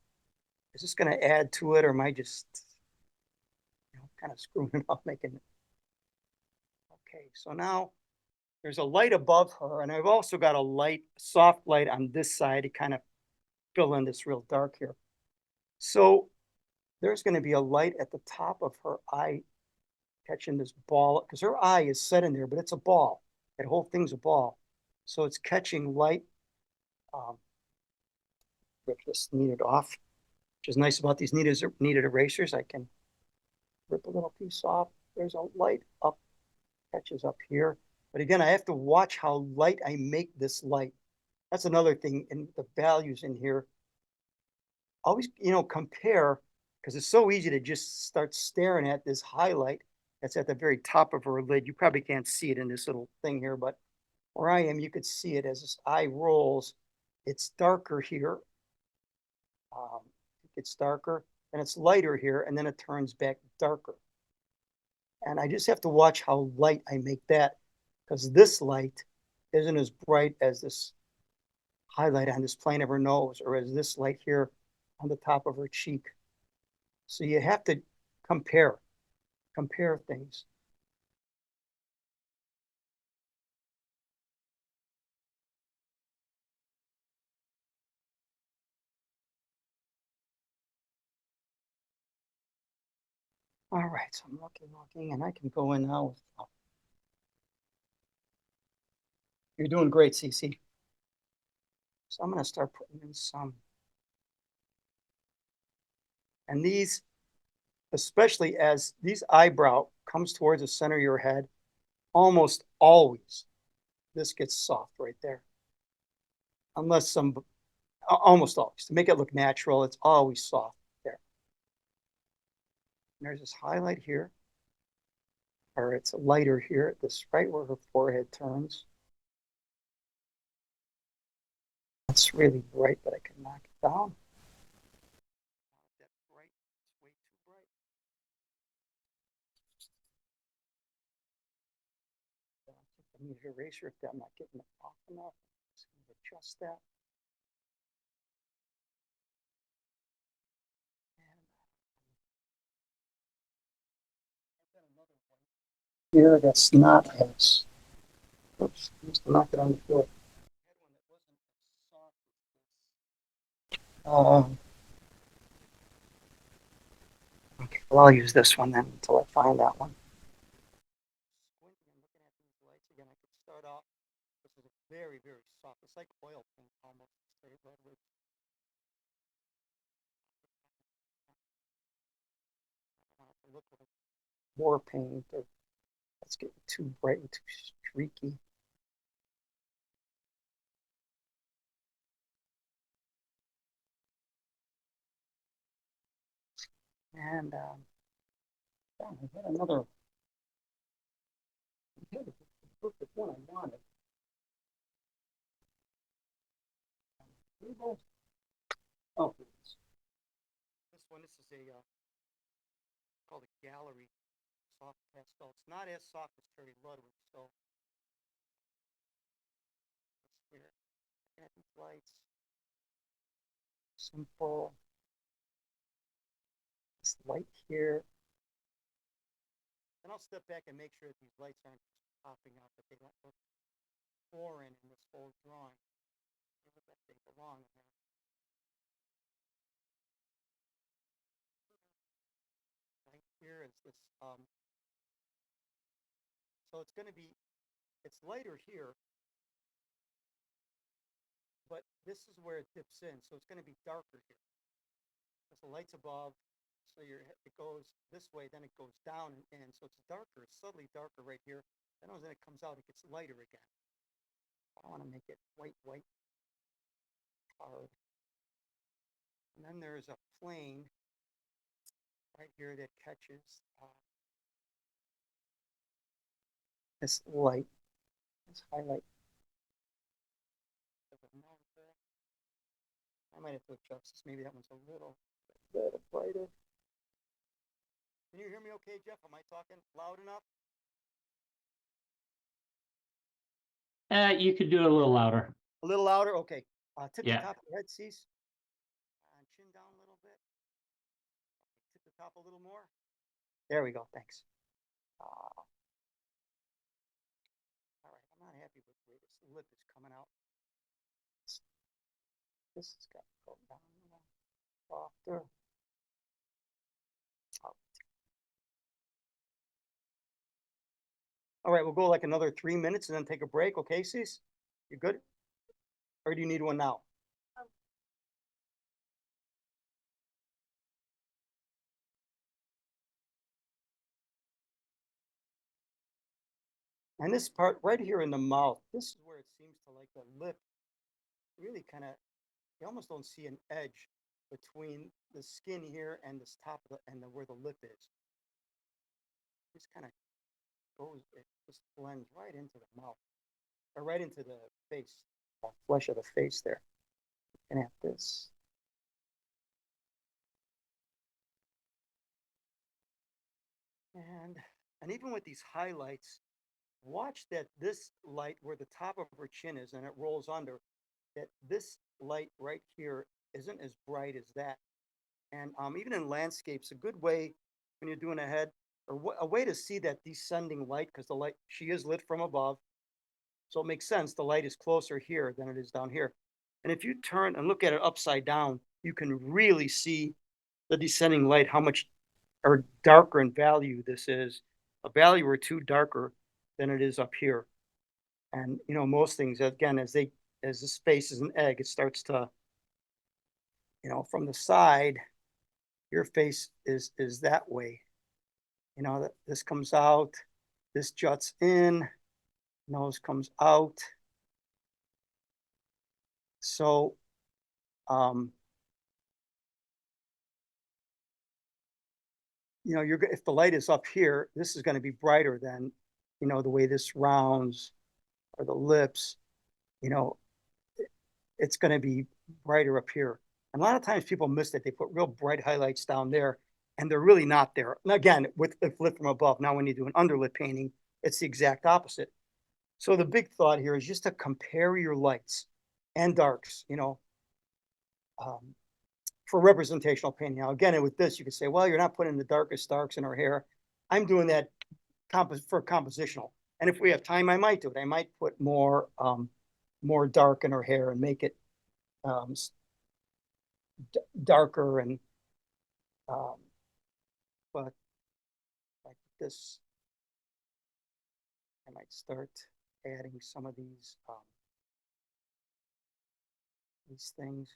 is this gonna add to it, or am I just, kind of screwing it up, making it? Okay, so now there's a light above her, and I've also got a light, soft light on this side to kind of fill in this real dark here. So there's gonna be a light at the top of her eye catching this ball, because her eye is set in there, but it's a ball. That whole thing's a ball. So it's catching light. Rip this kneaded off, which is nice about these kneaded erasers. I can rip a little piece off. There's a light up, catches up here. But again, I have to watch how light I make this light. That's another thing in the values in here. Always, compare, because it's so easy to just start staring at this highlight that's at the very top of her lid. You probably can't see it in this little thing here, but where I am, you could see it as this eye rolls. It's darker here. It gets darker, and it's lighter here, and then it turns back darker. And I just have to watch how light I make that, because this light isn't as bright as this highlight on this plane of her nose, or as this light here on the top of her cheek. So you have to compare things. All right, so I'm looking, and I can go in now with, you're doing great, Cece. So I'm gonna start putting in some. And these, especially as these eyebrow comes towards the center of your head, almost always this gets soft right there. Unless almost always, to make it look natural, it's always soft there. And there's this highlight here, or it's lighter here, this right where her forehead turns. It's really bright, but I can knock it down. That's bright, it's way too bright. I need an eraser if I'm not getting it off enough. Just gonna adjust that. Here, that's not as, oops, just knocked it on the floor. Okay, well, I'll use this one then until I find that one. Looking at these lights again, I could start off. This is a very, very soft. It's like oil paint almost. Look like more paint, or that's getting too bright and too streaky. And I had another. I had the perfect one I wanted. Oh, this one. This is a called a gallery soft pastel. It's not as soft as Cherry Ludwig, so it's weird. At these lights, simple. This light here. And I'll step back and make sure that these lights aren't popping out, that they don't look foreign in this whole drawing. They look like they belong in there. Right here is this, so it's going to be, it's lighter here, but this is where it dips in, so it's going to be darker here. Because the light's above, so it goes this way, then it goes down and in, so it's darker, it's subtly darker right here. Then when it comes out, it gets lighter again. I want to make it white, hard. And then there's a plane right here that catches this light, this highlight. I might have to adjust this. Maybe that one's a little bit brighter. Can you hear me okay, Jeff? Am I talking loud enough? You could do it a little louder. A little louder? Okay. Tip Yeah. the top of your head, Cease. Chin down a little bit. up a little more. There we go, thanks. All right, I'm not happy with the way this lip is coming out. This has got to go down a little softer. Oh. All right, we'll go like another 3 minutes and then take a break, okay, Cease? You good? Or do you need one now? And this part right here in the mouth, this is where it seems to like the lip really kind of, you almost don't see an edge between the skin here and this top of the, and where the lip is. Just kind of goes, it just blends right into the mouth, or right into the face, the flesh of the face there. And at this. And even with these highlights, watch that this light where the top of her chin is and it rolls under, that this light right here isn't as bright as that. And even in landscapes, a good way when you're doing a head, or a way to see that descending light, because the light, she is lit from above. So it makes sense. The light is closer here than it is down here. And if you turn and look at it upside down, you can really see the descending light, how much or darker in value this is, a value or two darker than it is up here. And you know, most things, again, as this face is an egg, it starts to, you know, from the side, your face is that way. You know, that this comes out, this juts in, nose comes out. So you know, if the light is up here, this is going to be brighter than, you know, the way this rounds or the lips, you know, it's going to be brighter up here. And a lot of times people miss that. They put real bright highlights down there and they're really not there. And again, with lit from above, now when you do an underlit painting, it's the exact opposite. So the big thought here is just to compare your lights and darks, you know, for representational painting. Now, again, with this, you could say, well, you're not putting the darkest darks in her hair. I'm doing that for compositional. And if we have time, I might do it. I might put more dark in her hair and make it darker and but like this, I might start adding some of these things.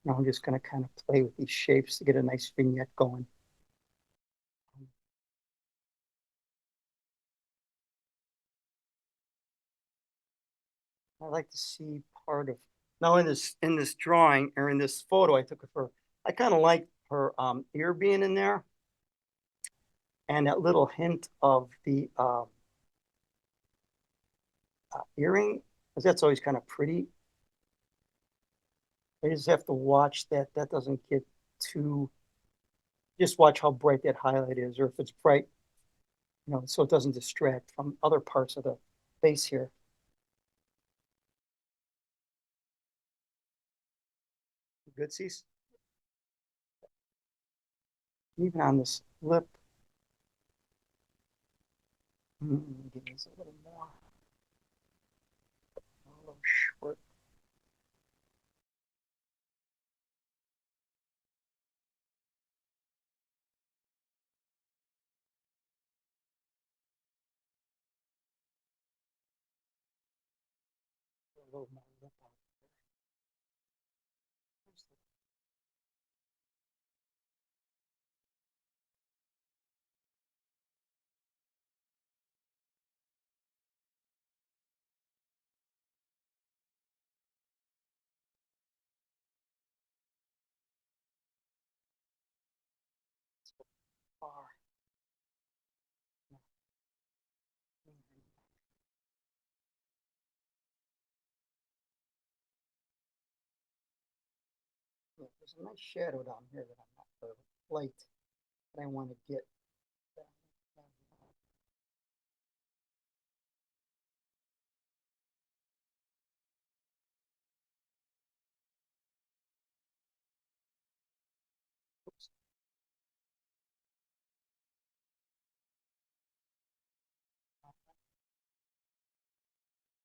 Now I'm just going to kind of play with these shapes to get a nice vignette going. I like to see part of, now in this drawing or in this photo I took of her, I kind of like her ear being in there and that little hint of the earring, because that's always kind of pretty. I just have to watch that doesn't get too, just watch how bright that highlight is, or if it's bright, you know, so it doesn't distract from other parts of the face here. Good, Cease? Even on this lip, give this a little more, a little short. A little more lip out there. Far. Yeah, there's a nice shadow down here that I'm not light that I want to get.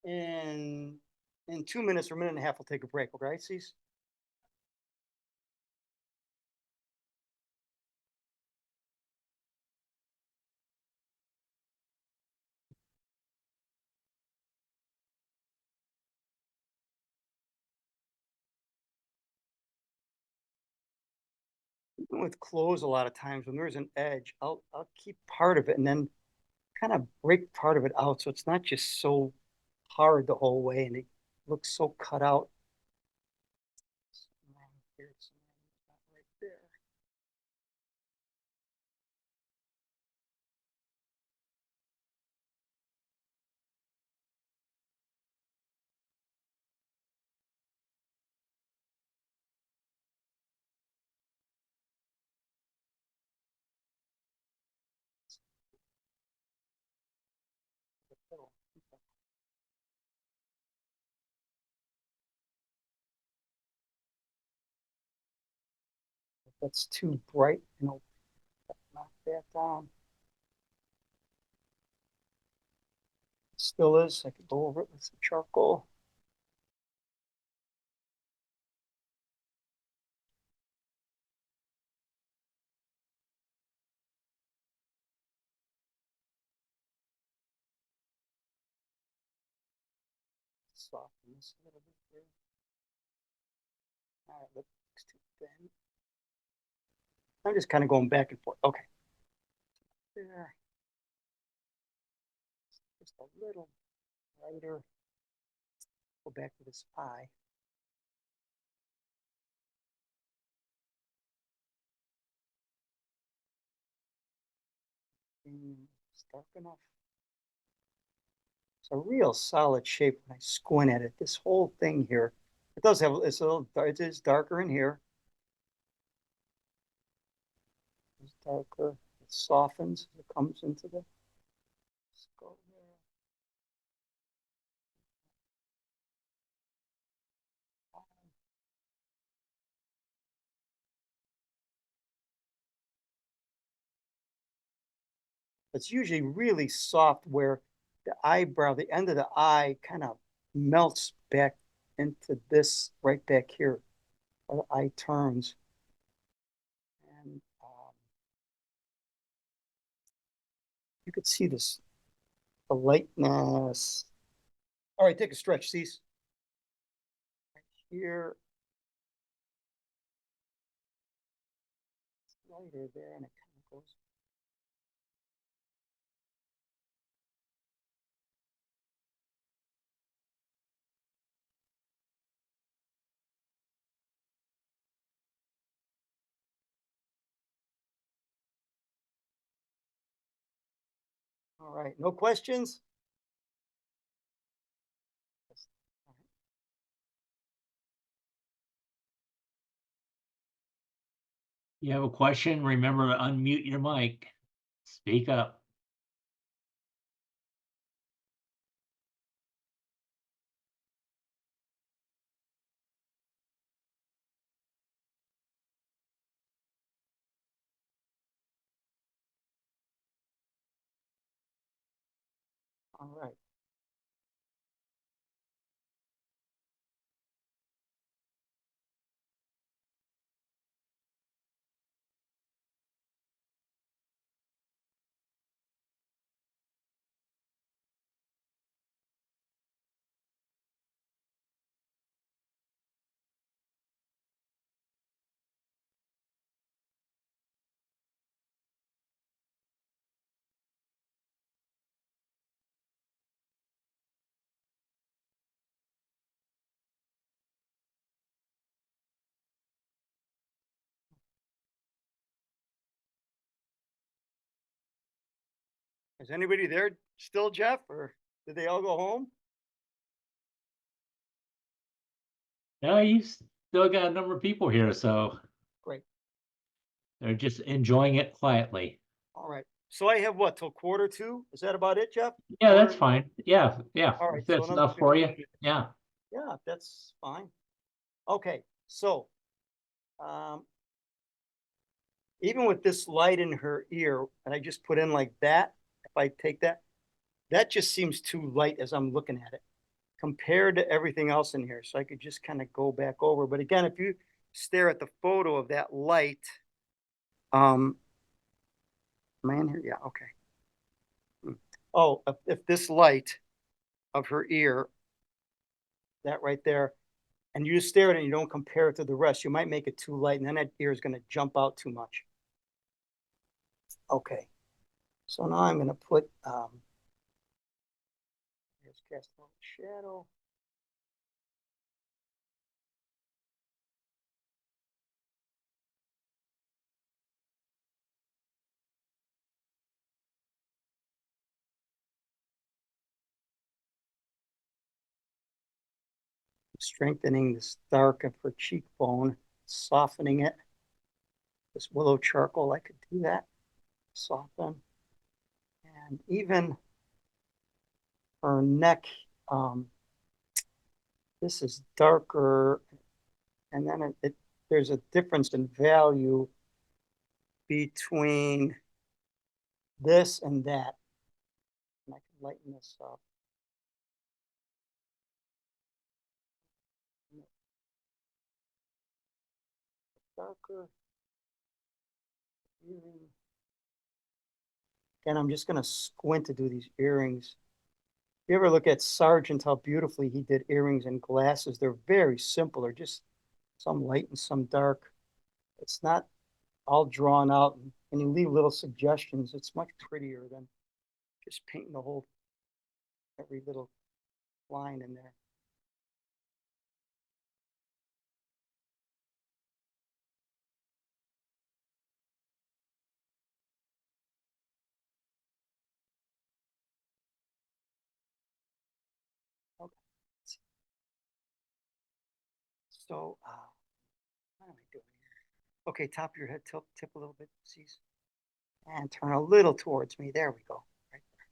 in 2 minutes or a minute and a half, we'll take a break, okay, Cease? Even with clothes, a lot of times when there's an edge, I'll keep part of it and then kind of break part of it out so it's not just so hard the whole way and it looks so cut out. Something wrong here, something not right there. If that's too bright, knock that down. Still is. I could go over it with some charcoal. Soften this a little bit here. All right, looks too thin. I'm just kind of going back and forth. Okay. There. Just a little lighter. Go back to this eye. It's dark enough. It's a real solid shape when I squint at it. This whole thing here, it does have, it's a little, it is darker in here. It's darker. It softens as it comes into the skull there. It's usually really soft where the eyebrow, the end of the eye kind of melts back into this right back here, where the eye turns. And you could see this, the lightness. All right, take a stretch, Cease. Right here. It's lighter there, and it kind of goes. All right, no questions? You have a question, remember to unmute your mic. Speak up. All right. Is anybody there still, Jeff, or did they all go home? No, you still got a number of people here, so Great. they're just enjoying it quietly. All right. So I have what, till 1:45? Is that about it, Jeff? Yeah, that's Quarter- fine. Yeah, yeah. All right, If so that's another enough for you. 15 minutes. Yeah. Yeah, that's fine. Okay, so um, even with this light in her ear, and I just put in like that, if I take that, that just seems too light as I'm looking at it. compared to everything else in here. So I could just kind of go back over. But again, if you stare at the photo of that light, am I in here? Yeah, okay. Oh, if this light of her ear, that right there, and you just stare at it and you don't compare it to the rest, you might make it too light and then that ear is going to jump out too much. Okay. So now I'm going to put, just cast a little shadow. Strengthening this dark of her cheekbone, softening it. This willow charcoal, I could do that. Soften. And even her neck, this is darker. And then there's a difference in value between this and that. And I can lighten this up. Darker. Earring. Again, I'm just going to squint to do these earrings. If you ever look at Sargent, how beautifully he did earrings and glasses, they're very simple. They're just some light and some dark. It's not all drawn out, and you leave little suggestions. It's much prettier than just painting the whole, every little line in there. Okay. So, what am I doing here? Okay, top of your head, tip a little bit, see, and turn a little towards me. There we go. Right there.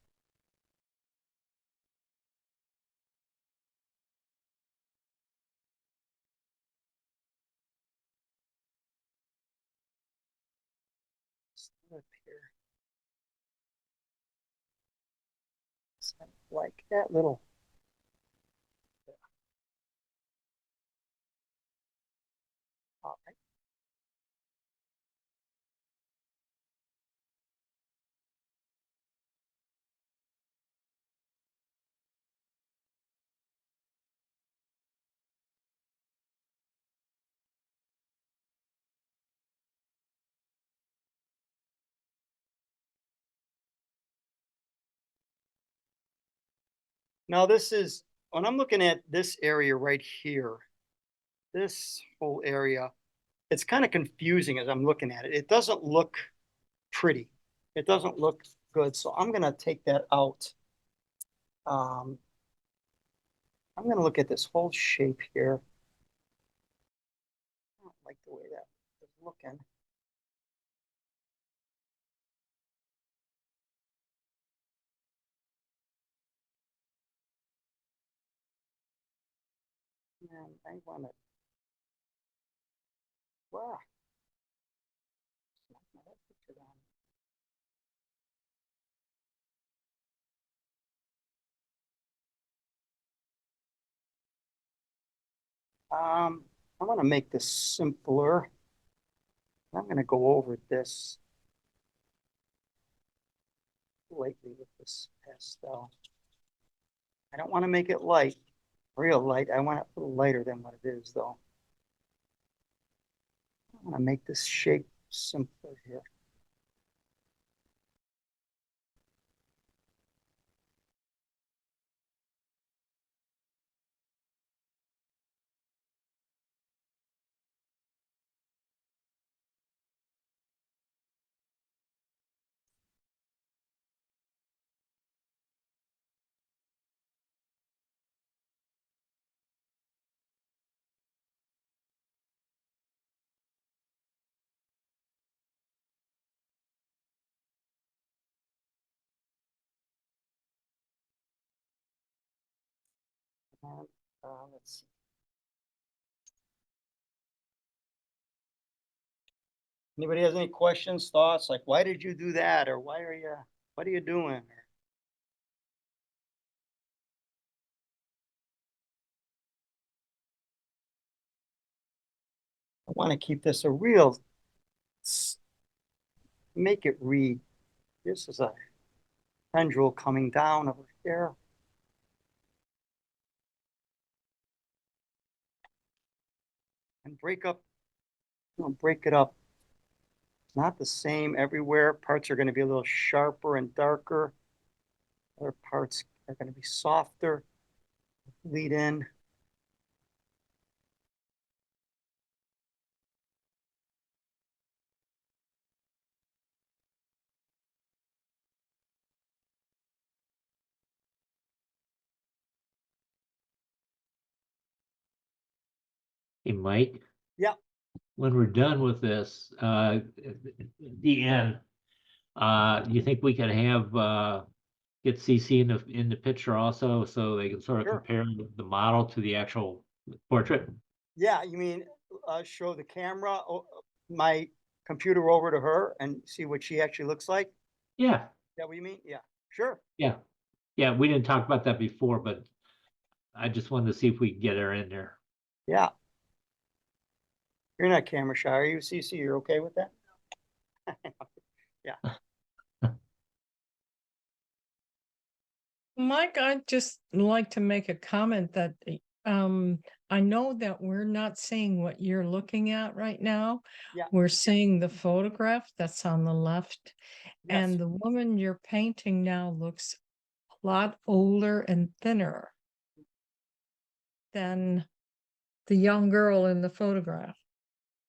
Slip here. Like that little. All right. Now this is, when I'm looking at this area right here, this whole area, it's kind of confusing as I'm looking at it. It doesn't look pretty. It doesn't look good. So I'm going to take that out. I'm going to look at this whole shape here. I don't like the way that is looking. And I want to, wow. I want to make this simpler. I'm going to go over this lightly with this pastel. I don't want to make it light, real light. I want it a little lighter than what it is, though. I want to make this shape simpler here. And let's see. Anybody has any questions, thoughts, like why did you do that, or why are you, what are you doing? I want to keep this a real, make it read. This is a tendril coming down over here. And break it up. It's not the same everywhere. Parts are going to be a little sharper and darker. Other parts are going to be softer. Lead in. Hey, Mike, Yeah, when we're done with this, at the end, you think we could have, get CC in the picture also, so they can sort of Sure. compare the model to the actual portrait? yeah. You mean show the camera, my computer over to her and see what she actually looks like? Yeah, Is that what you mean? Yeah, sure. yeah, yeah, we didn't talk about that before, but I just wanted to see if we could get her in there. Yeah. You're not camera shy, are you, CC? You're okay with that? Yeah. Mike, I'd just like to make a comment that I know that we're not seeing what you're looking at right now. Yeah. We're seeing the photograph that's on the left, Yes. and the woman you're painting now looks a lot older and thinner than the young girl in the photograph.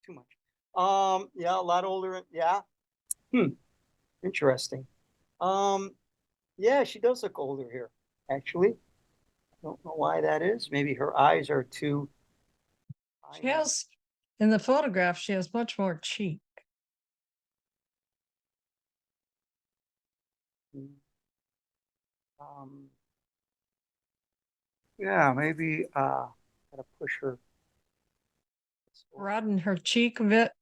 Too much. Yeah, a lot older. Yeah. Interesting. Yeah, she does look older here, actually. I don't know why that is. Maybe her eyes are too. She has, in the photograph, she has much more cheek. Um, yeah, maybe gotta push her. Broaden her cheek a bit.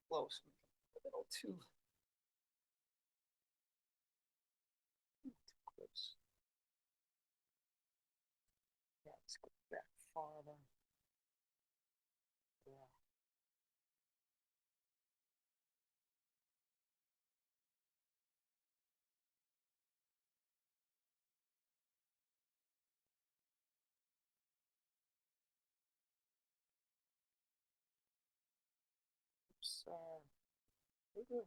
Close. A little too close. Yeah, let's go back farther. Yeah. Oops, bigger.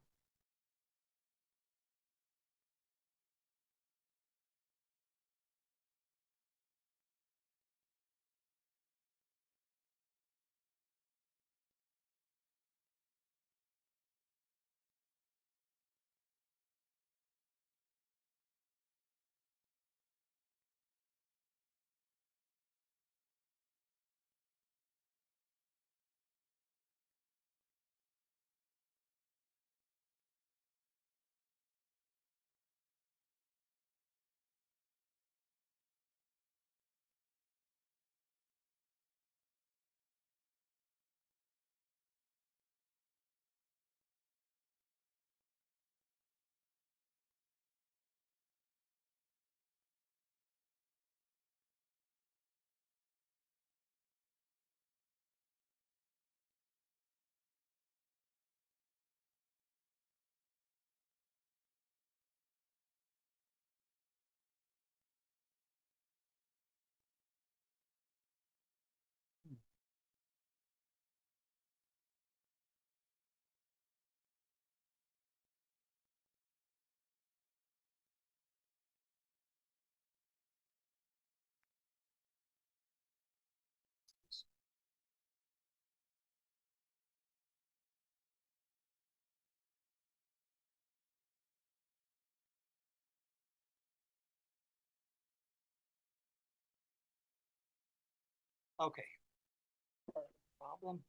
Okay. Problem.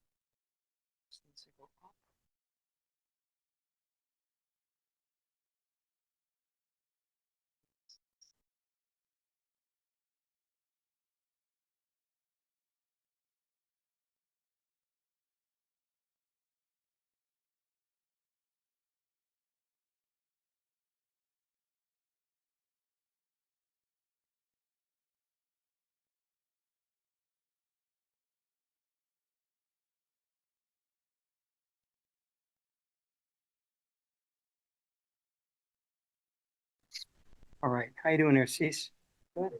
All right, how you doing there, Cease? Good.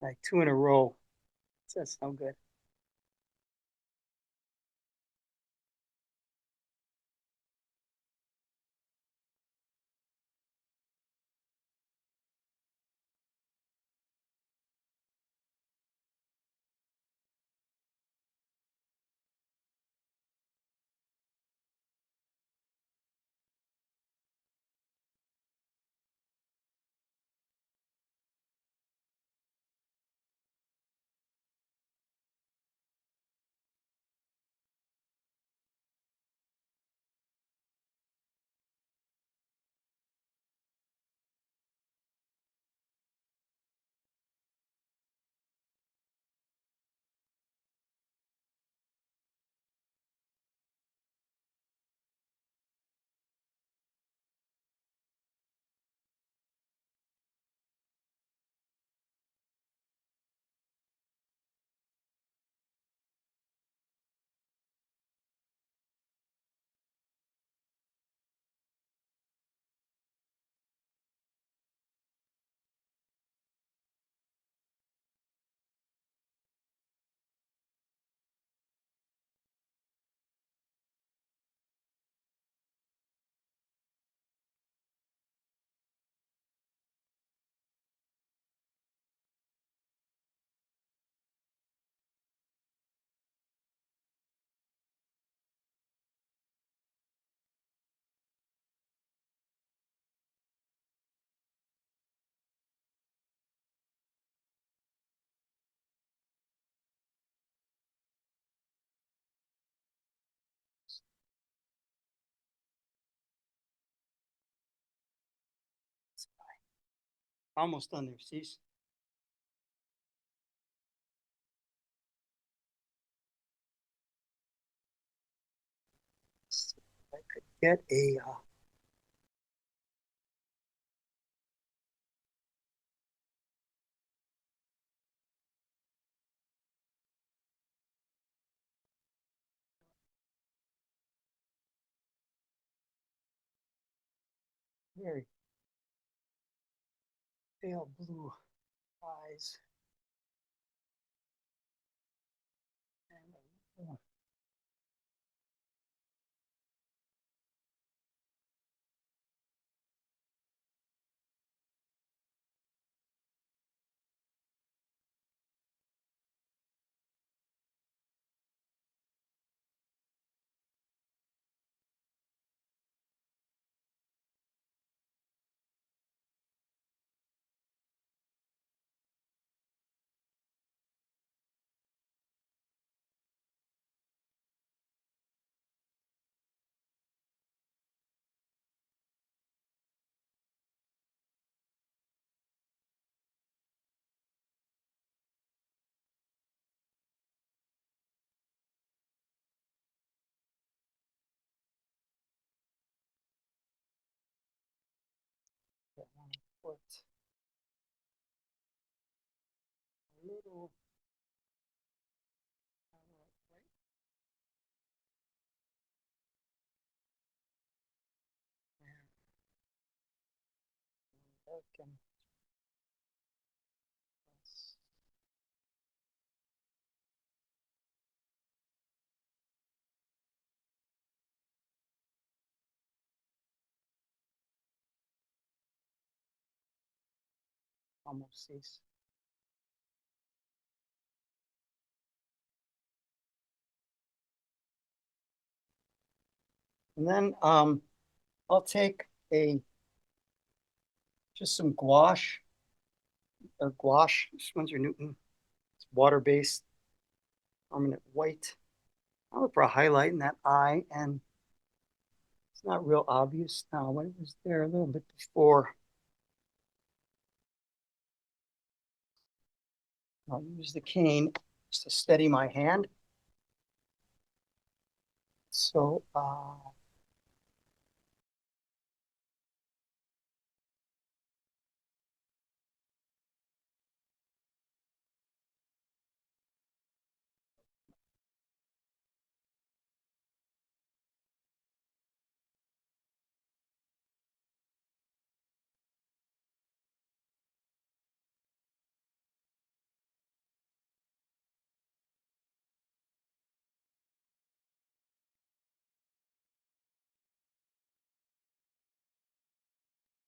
Like 2 in a row. That's no good. Almost done there, Cease. I could get a very pale blue eyes. And that one foot. A little. Right. There. Okay. almost cease. And then I'll take just some gouache or gouache. This one's your Newton. It's water-based, permanent white. I'll look for a highlight in that eye, and it's not real obvious now, but it was there a little bit before. I'll use the cane just to steady my hand. So,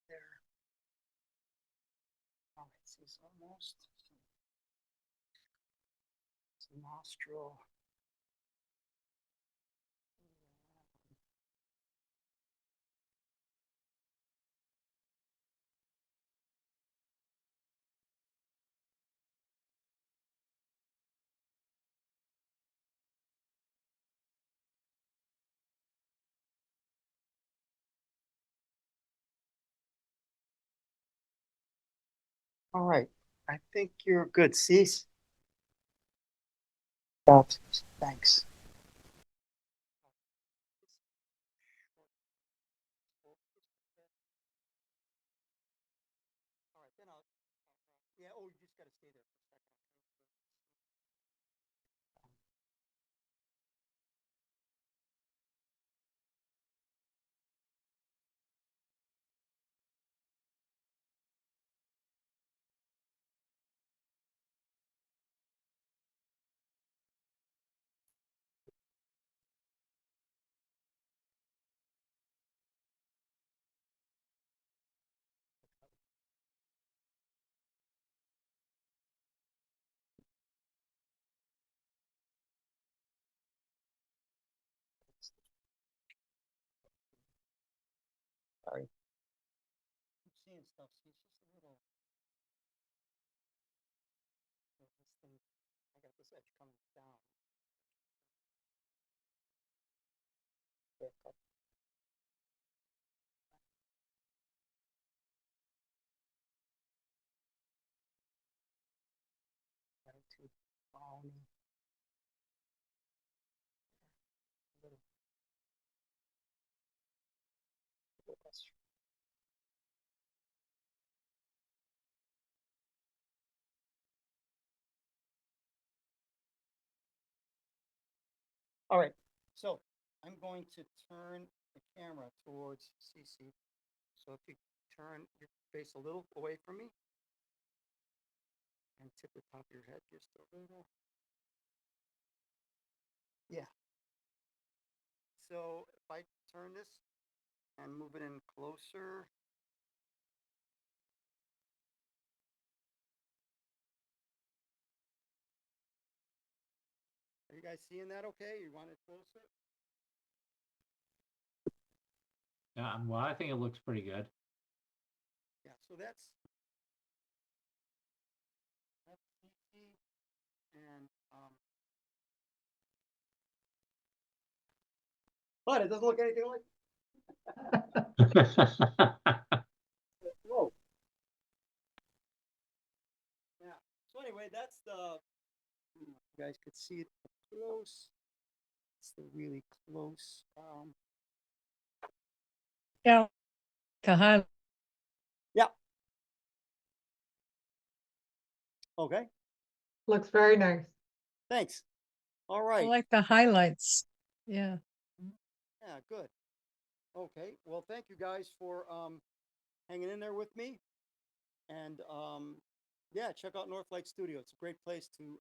there. Oh, it's almost. It's a nostril. All right, I think you're good, Cease. Thanks. All right, then I'll, yeah, oh, you just gotta stay there for a second. Sorry. I'm seeing stuff, see, it's just a little. This thing, I got this edge coming down. Back up. Attitude, brownie. A little less. All right, so I'm going to turn the camera towards CC. So if you turn your face a little away from me and tip the top of your head just a little. Yeah. So if I turn this and move it in closer. Are you guys seeing that okay? You want it closer? Well, I think it looks pretty good. Yeah, so that's CC and but it doesn't look anything like whoa. Yeah. So anyway, that's the you guys could see it up close. It's the really close. Yeah. To highlight. Yeah. Okay. Looks very nice. Thanks. All I right. like the highlights. Yeah. Yeah, good. Okay. Well, thank you guys for hanging in there with me. And yeah, check out Northlight Studio. It's a great place to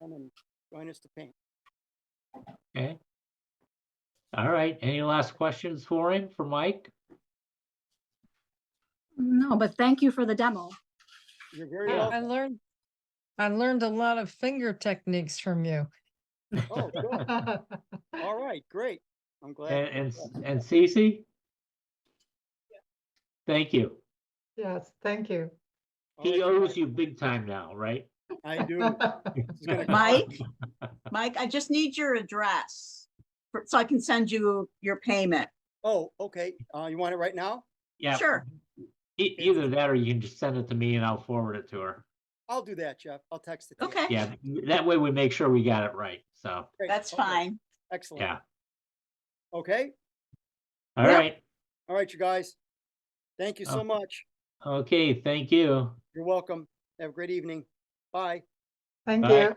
come and join us to paint. Okay. All right. Any last questions for him, for Mike? No, but thank you for the demo. You're very Yeah. welcome. I learned a lot of finger techniques from you. Oh, good. All right, great. I'm glad. And Cece? Thank you. Yes, thank you. All He right, owes guys, you big time now, right? I do. This is gonna cost Mike? me. Mike, I just need your address so I can send you your payment. Oh, okay. You want it right now? Yeah. Sure. Either that or you can just send it to me and I'll forward it to her. I'll do that, Jeff. I'll text it to you. Okay, Yeah, that way we make sure we got it right. So, Great. that's Okay. fine. Excellent. yeah. Okay. All Yep. right. All right, you guys. Thank you so Oh. much. Okay, thank you. You're welcome. Have a great evening. Bye. Thank Bye. you.